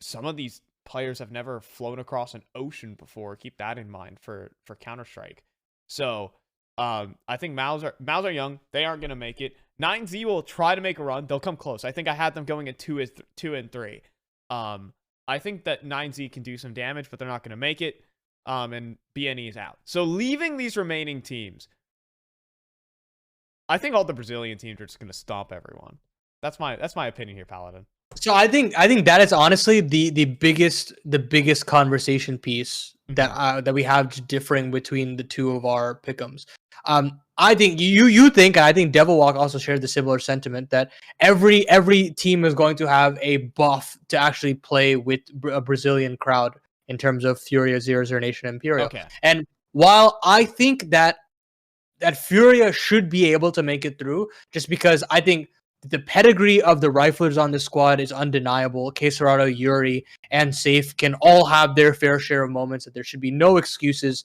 some of these players have never flown across an ocean before. Keep that in mind for Counter-Strike. So I think Mavs are young. They aren't going to make it. 9Z will try to make a run. They'll come close. I think I had them going at 2 and 3. I think that 9Z can do some damage, but they're not going to make it. And BNE is out. So leaving these remaining teams, I think all the Brazilian teams are just going to stomp everyone. That's my opinion here, Paladin. So I think that is honestly the biggest conversation piece that we have differing between the two of our pick'ems. I think you think, and I think Devilwalk also shared the similar sentiment, that every team is going to have a buff to actually play with a Brazilian crowd in terms of Furia, 00 Nation, Imperial. Okay. And while I think that Furia should be able to make it through, just because I think the pedigree of the riflers on the squad is undeniable. Quesarado, Yuri, and Safe can all have their fair share of moments, that there should be no excuses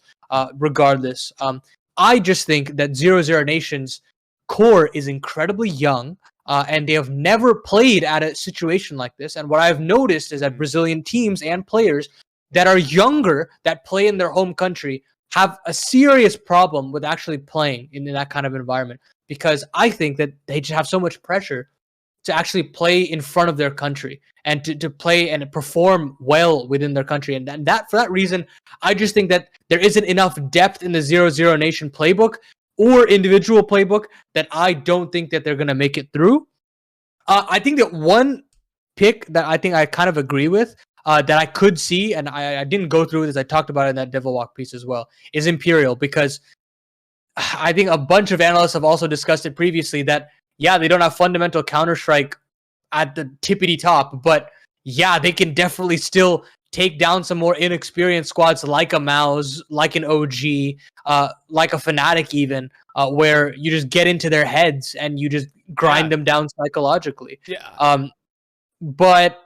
regardless. I just think that 00 Nation's core is incredibly young, and they have never played at a situation like this. And what I've noticed is that Brazilian teams and players that are younger, that play in their home country, have a serious problem with actually playing in that kind of environment, because I think that they just have so much pressure to actually play in front of their country and to play and perform well within their country. And that for that reason, I just think that there isn't enough depth in the 00 Nation playbook or individual playbook that I don't think that they're going to make it through. I think that one pick that I think I kind of agree with, that I could see, and I didn't go through this, I talked about it in that Devilwalk piece as well, is Imperial, because I think a bunch of analysts have also discussed it previously that, yeah, they don't have fundamental Counter-Strike at the tippity top, but yeah, they can definitely still take down some more inexperienced squads like a Mouse, like an OG, like a Fnatic even, where you just get into their heads and you just grind them down psychologically. Yeah. But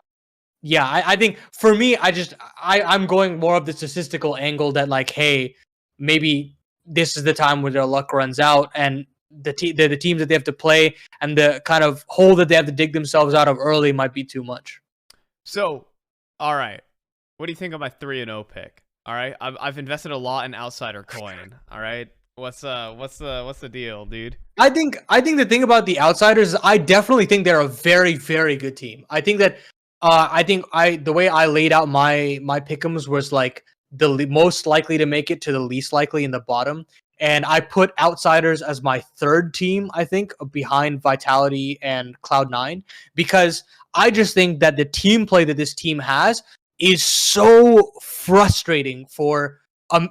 yeah, I think for me, I'm going more of the statistical angle that, like, hey, maybe this is the time where their luck runs out, and the teams that they have to play and the kind of hole that they have to dig themselves out of early might be too much. So, all right, what do you think of my 3-0 pick? All right, I've invested a lot in Outsider Coin. All right, what's the deal, dude? I think the thing about the Outsiders is I definitely think they're a very, very good team. I think that I think the way I laid out my pick'ems was like the most likely to make it to the least likely in the bottom, and I put Outsiders as my third team. I think behind Vitality and Cloud9, because I just think that the team play that this team has is so frustrating for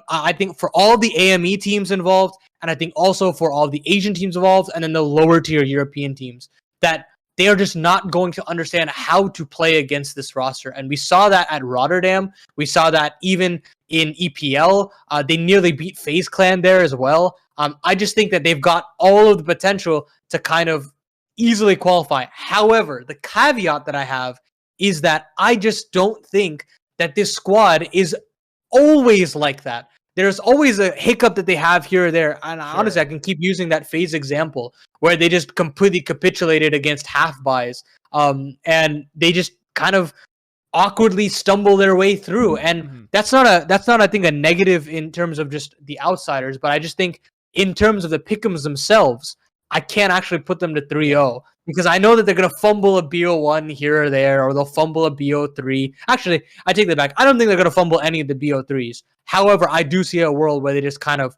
I think for all the AME teams involved, and I think also for all the Asian teams involved, and then the lower tier European teams, that they are just not going to understand how to play against this roster. And we saw that at Rotterdam. We saw that even in EPL. They nearly beat FaZe Clan there as well. I just think that they've got all of the potential to kind of easily qualify. However, the caveat that I have is that I just don't think that this squad is always like that. There's always a hiccup that they have here or there. And honestly, I can keep using that FaZe example where they just completely capitulated against half buys. And they just kind of awkwardly stumble their way through. And that's not I think a negative in terms of just the Outsiders, but I just think in terms of the pick'ems themselves, I can't actually put them to 3-0 because I know that they're going to fumble a BO1 here or there, or they'll fumble a BO3. Actually, I take that back. I don't think they're going to fumble any of the BO3s. However, I do see a world where they just kind of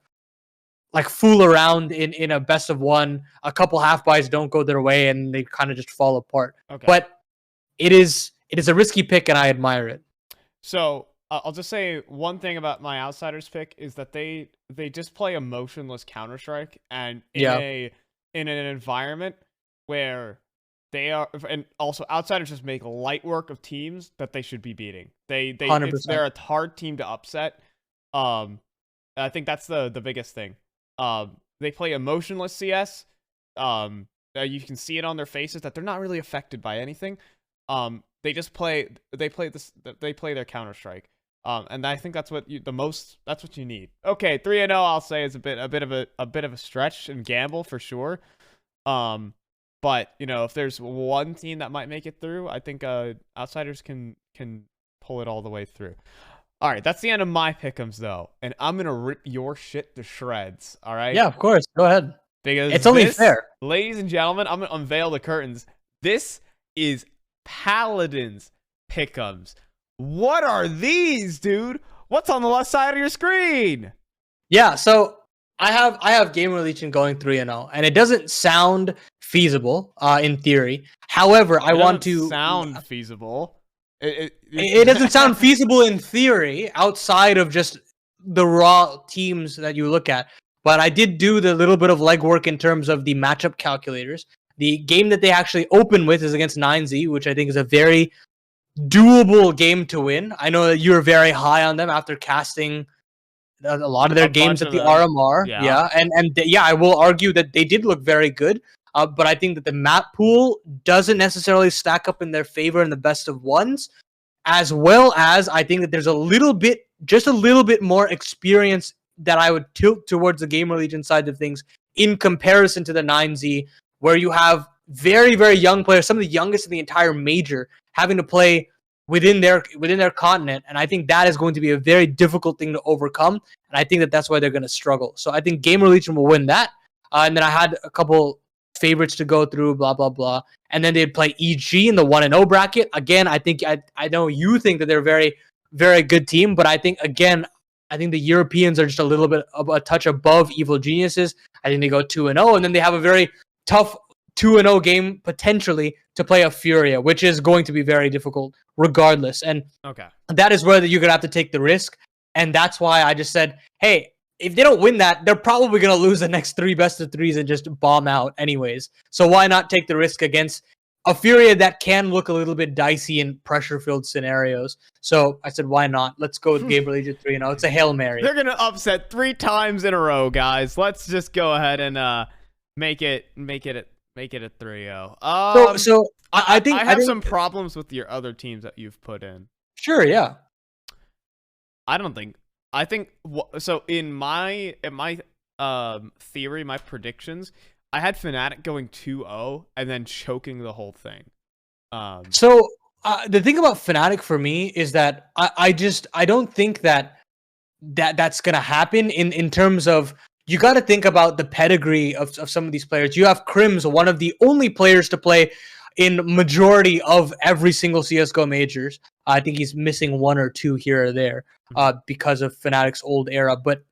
like fool around in a best of one. A couple half buys don't go their way, and they kind of just fall apart. Okay. But it is a risky pick, and I admire it. So I'll just say one thing about my Outsiders pick is that they just play a motionless Counter-Strike, and in an environment where they are, and also Outsiders just make light work of teams that they should be beating. They're a hard team to upset. I think that's the biggest thing. They play a motionless CS. You can see it on their faces that they're not really affected by anything. They just play their Counter-Strike. And I think that's what that's what you need. Okay, 3-0 I'll say is a bit of a stretch and gamble for sure. But if there's one team that might make it through, I think Outsiders can pull it all the way through. All right, that's the end of my pick'ems though, and I'm gonna rip your shit to shreds. All right? Yeah, of course. Go ahead. Because it's only fair, ladies and gentlemen. I'm gonna unveil the curtains. This is Paladin's pick'ems. What are these, dude? What's on the left side of your screen? Yeah, so I have Gamer Legion going 3-0, and it doesn't sound feasible in theory. However, I want to sound feasible. It doesn't sound feasible in theory outside of just the raw teams that you look at. But I did do the little bit of legwork in terms of the matchup calculators. The game that they actually open with is against 9Z, which I think is a very doable game to win. I know that you were very high on them after casting a lot of their games at the RMR. Yeah. And I will argue that they did look very good. But I think that the map pool doesn't necessarily stack up in their favor in the best of ones, as well as I think that there's just a little bit more experience that I would tilt towards the Gamer Legion side of things in comparison to the 9Z, where you have very, very young players, some of the youngest in the entire major, having to play within their continent, and I think that is going to be a very difficult thing to overcome, and I think that that's why they're going to struggle. So I think Gamer Legion will win that, and then I had a couple favorites to go through, blah, blah, blah, and then they'd play EG in the 1-0 bracket. Again, I think I know you think that they're a very, very good team, but I think the Europeans are just a little bit of a touch above Evil Geniuses. I think they go 2-0, and then they have a very tough 2-0 game potentially to play a Furia, which is going to be very difficult regardless. And that is where you're going to have to take the risk. And that's why I just said, hey, if they don't win that, they're probably going to lose the next 3 best of 3s and just bomb out anyways. So why not take the risk against a Furia that can look a little bit dicey in pressure-filled scenarios? So I said, why not? Let's go with Gamer Legion 3-0. It's a Hail Mary. They're going to upset 3 times in a row, guys. Let's just go ahead and make it a 3-0. So I think I have some problems with your other teams that you've put in. Sure, yeah. I think so. In my theory, my predictions, I had Fnatic going 2-0 and then choking the whole thing. So the thing about Fnatic for me is that I don't think that's gonna happen in terms of. You got to think about the pedigree of some of these players. You have Crims, one of the only players to play in majority of every single CS:GO majors. I think he's missing 1 or 2 here or there because of Fnatic's old era. But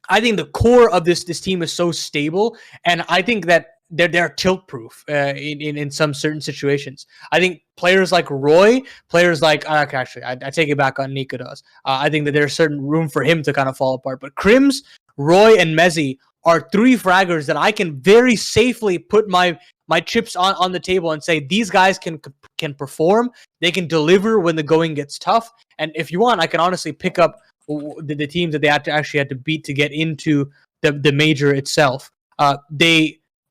I think the core of this team is so stable, and I think that they're tilt proof in some certain situations. I think players like Roy, players like actually I take it back on Nikodas. I think that there's certain room for him to kind of fall apart. But Crims, Roy, and Mezzi are 3 fraggers that I can very safely put my chips on the table and say these guys can perform. They can deliver when the going gets tough. And if you want, I can honestly pick up the teams that they actually had to beat to get into the major itself.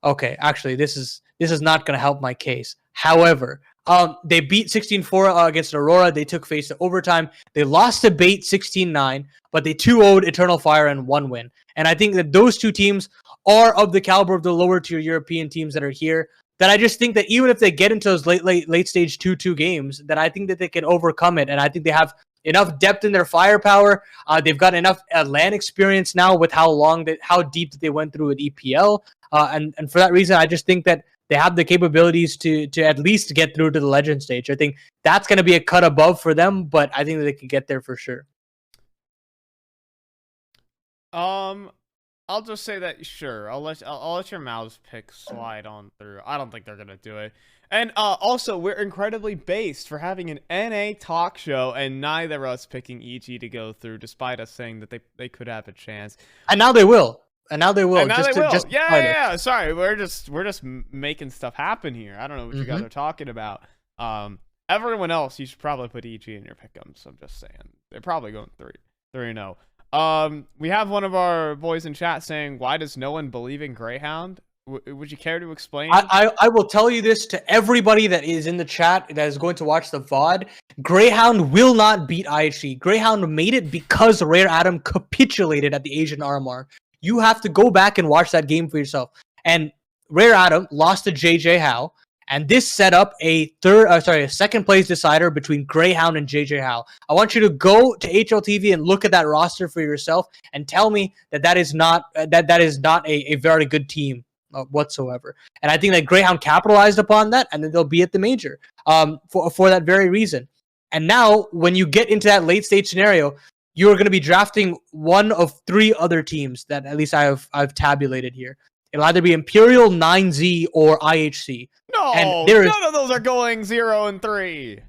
Okay, actually, this is not going to help my case. However, they beat 16-4 against Aurora. They took face to overtime. They lost to Bait 16-9, but they 2-0'd Eternal Fire and 1 win. And I think that those 2 teams are of the caliber of the lower tier European teams that are here. That I just think that even if they get into those late stage 2-2 games, that I think that they can overcome it. And I think they have enough depth in their firepower. They've got enough LAN experience now with how deep they went through with EPL. And for that reason, I just think that they have the capabilities to at least get through to the legend stage. I think that's going to be a cut above for them, but I think that they could get there for sure. I'll just say that sure. I'll let your mouse pick slide on through. I don't think they're gonna do it. And also, we're incredibly based for having an NA talk show, and neither of us picking EG to go through, despite us saying that they could have a chance. And now they will. And now they will. And now they will. Yeah. Sorry, we're just making stuff happen here. I don't know what you guys are talking about. Everyone else, you should probably put EG in your pick'ems. I'm just saying they're probably going 3-0. We have one of our boys in chat saying, "Why does no one believe in Greyhound?" Would you care to explain? I will tell you this to everybody that is in the chat that is going to watch the VOD. Greyhound will not beat IHG. Greyhound made it because Rare Atom capitulated at the Asian RMR. You have to go back and watch that game for yourself. And Rare Atom lost to JJ Howe, and this set up a second place decider between Greyhound and JJ Howe. I want you to go to HLTV and look at that roster for yourself and tell me that is not a very good team whatsoever. And I think that Greyhound capitalized upon that, and then they'll be at the major for that very reason. And now, when you get into that late stage scenario, you're going to be drafting one of 3 other teams that at least I've tabulated here. It'll either be Imperial, 9Z, or IHC. No, none of those are going 0 and 3.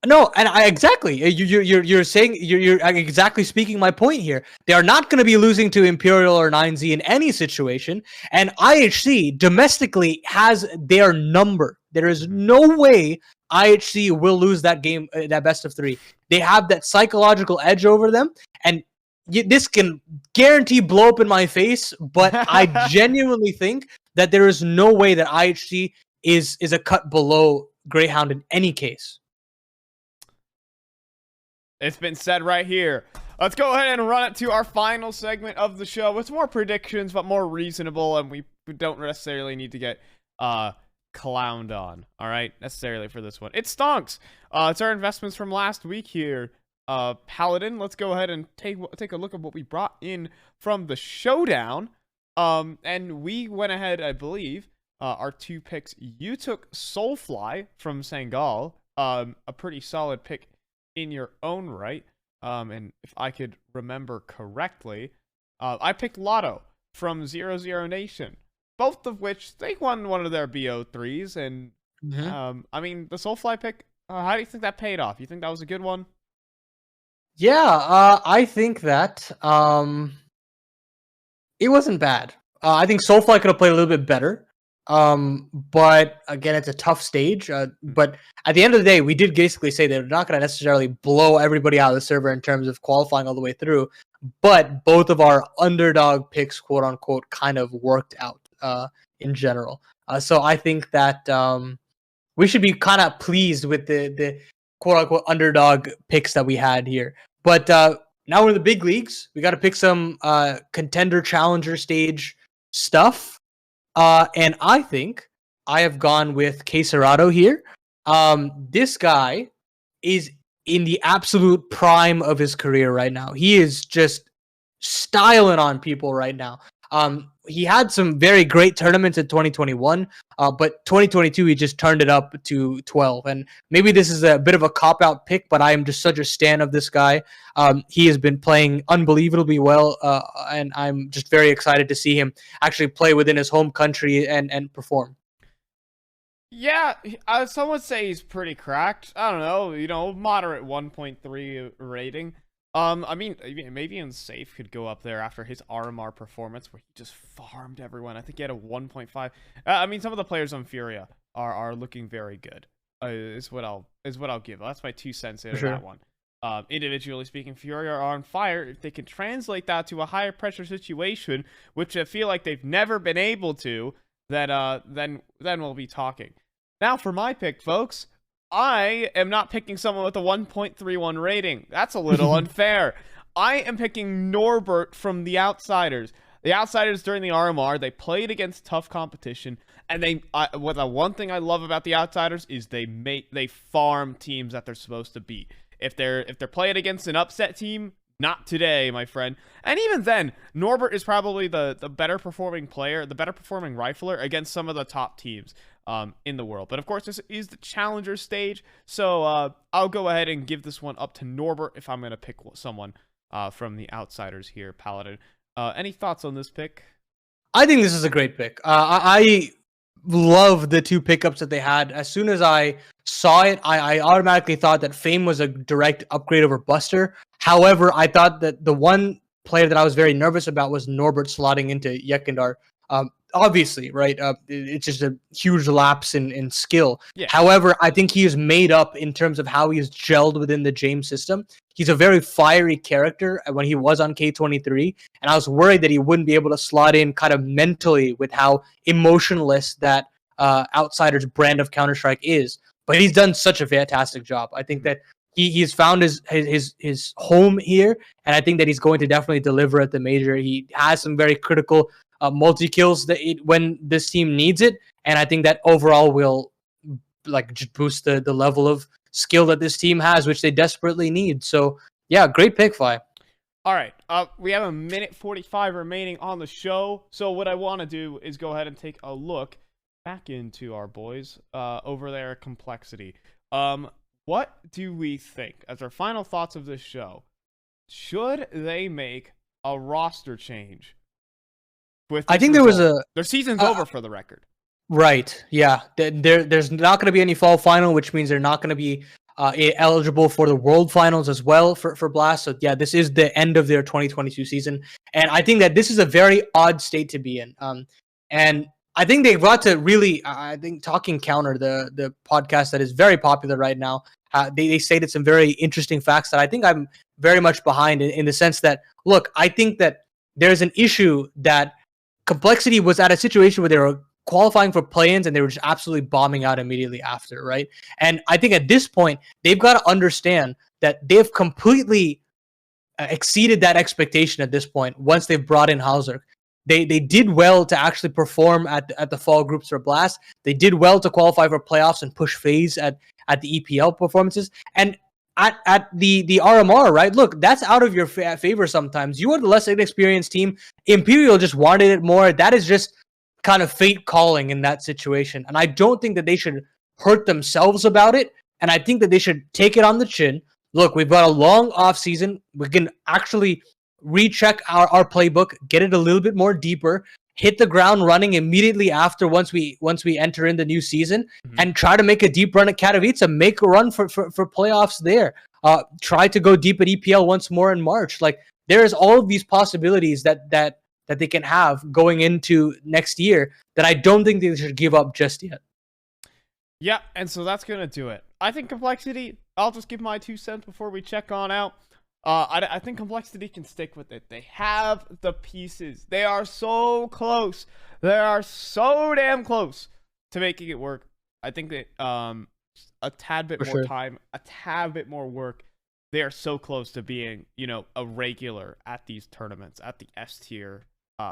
No, and exactly. You're saying you're exactly speaking my point here. They are not going to be losing to Imperial or 9Z in any situation, and IHC domestically has their number. There is no way IHC will lose that game, that best of 3. They have that psychological edge over them, and this can guarantee blow up in my face, but I genuinely think that there is no way that IHC is a cut below Greyhound in any case. It's been said right here. Let's go ahead and run it to our final segment of the show. It's more predictions, but more reasonable, and we don't necessarily need to get clowned on, all right, necessarily for this one. It's Stonks. It's our investments from last week here. Paladin, let's go ahead and take a look at what we brought in from the showdown. And we went ahead, I believe, our 2 picks. You took Soulfly from Sangal, a pretty solid pick in your own right. And if I could remember correctly, I picked Lotto from 00 Nation, both of which they won one of their BO3s. And I mean, the Soulfly pick, how do you think that paid off? You think that was a good one? Yeah, I think that it wasn't bad. I think Soulfly could have played a little bit better. But again, it's a tough stage. But at the end of the day, we did basically say they're not going to necessarily blow everybody out of the server in terms of qualifying all the way through. But both of our underdog picks, quote unquote, kind of worked out in general. So I think that we should be kind of pleased with the quote unquote underdog picks that we had here. But now we're in the big leagues. We got to pick some contender challenger stage stuff. And I think I have gone with Queserado here. This guy is in the absolute prime of his career right now. He is just styling on people right now. he had some very great tournaments in 2021, but 2022 he just turned it up to 12. And maybe this is a bit of a cop-out pick, but I am just such a stan of this guy. He has been playing unbelievably well, and I'm just very excited to see him actually play within his home country and perform. Yeah, some would say he's pretty cracked. I don't know, moderate 1.3 rating. I mean, maybe even Safe could go up there after his RMR performance, where he just farmed everyone. I think he had a 1.5. I mean, some of the players on Furia are looking very good. Is what I'll give. That's my 2 cents in that one. Individually speaking, Furia are on fire. If they can translate that to a higher pressure situation, which I feel like they've never been able to, then we'll be talking. Now for my pick, folks. I am not picking someone with a 1.31 rating. That's a little unfair. I am picking Norbert from the Outsiders. The Outsiders during the RMR, they played against tough competition, and the one thing I love about the Outsiders is they farm teams that they're supposed to beat. If they're playing against an upset team, not today, my friend. And even then, Norbert is probably the better performing player, the better performing rifler against some of the top teams in the world. But of course, this is the challenger stage, so I'll go ahead and give this one up to Norbert if I'm going to pick someone from the Outsiders here, Paladin. Any thoughts on this pick? I think this is a great pick. I love the 2 pickups that they had. As soon as I saw it, I automatically thought that Fame was a direct upgrade over Buster. However, I thought that the one player that I was very nervous about was Norbert slotting into Yekindar. Obviously, right? It's just a huge lapse in skill. Yeah. However, I think he is made up in terms of how he's gelled within the James system. He's a very fiery character when he was on K23, and I was worried that he wouldn't be able to slot in kind of mentally with how emotionless that Outsiders brand of Counter-Strike is. But he's done such a fantastic job. I think that he's found his home here, and I think that he's going to definitely deliver at the major. He has some very critical multi-kills when this team needs it, and I think that overall will just boost the level of skill that this team has, which they desperately need. So yeah, great pick, Fi. All right, we have 1:45 remaining on the show, so what I want to do is go ahead and take a look back into our boys over there at Complexity. What do we think as our final thoughts of this show? Should they make a roster change? I think there was their season's over, for the record. Right. Yeah. There's not going to be any fall final, which means they're not going to be eligible for the World Finals as well for Blast. So yeah, this is the end of their 2022 season, and I think that this is a very odd state to be in. And I think they've got to really, I think Talking Counter, the podcast that is very popular right now, they stated some very interesting facts that I think I'm very much behind in the sense that, look, I think that there's an issue that Complexity was at a situation where they were qualifying for play-ins and they were just absolutely bombing out immediately after, right? And I think at this point, they've got to understand that they've completely exceeded that expectation at this point once they've brought in Hauser. They did well to actually perform at the fall groups for Blast. They did well to qualify for playoffs and push phase at the EPL performances. And at the RMR, right? Look, that's out of your favor sometimes. You are the less inexperienced team. Imperial just wanted it more. That is just kind of fate calling in that situation. And I don't think that they should hurt themselves about it. And I think that they should take it on the chin. Look, we've got a long off season. We can actually recheck our playbook, get it a little bit more deeper, hit the ground running immediately after once we enter in the new season, and try to make a deep run at Katowice, make a run for playoffs there. Try to go deep at EPL once more in March. Like, there's all of these possibilities that they can have going into next year that I don't think they should give up just yet. Yeah, and so that's gonna do it. I think Complexity, I'll just give my 2 cents before we check on out. I think Complexity can stick with it. They have the pieces. They are so close. They are so damn close to making it work. I think that a tad bit more time, a tad bit more work. They are so close to being, a regular at these tournaments, at the S tier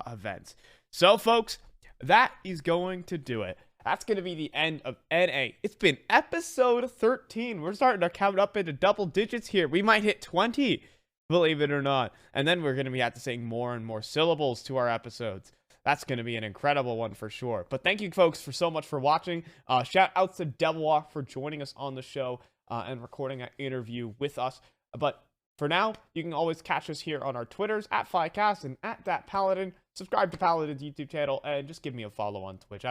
events. So, folks, that is going to do it. That's going to be the end of NA. It's been episode 13. We're starting to count up into double digits here. We might hit 20, believe it or not. And then we're going to be saying more and more syllables to our episodes. That's going to be an incredible one for sure. But thank you, folks, for so much for watching. Shout out to Devilwalk for joining us on the show and recording an interview with us. But for now, you can always catch us here on our Twitters, @FlyCast and @Paladin. Subscribe to Paladin's YouTube channel, and just give me a follow on Twitch.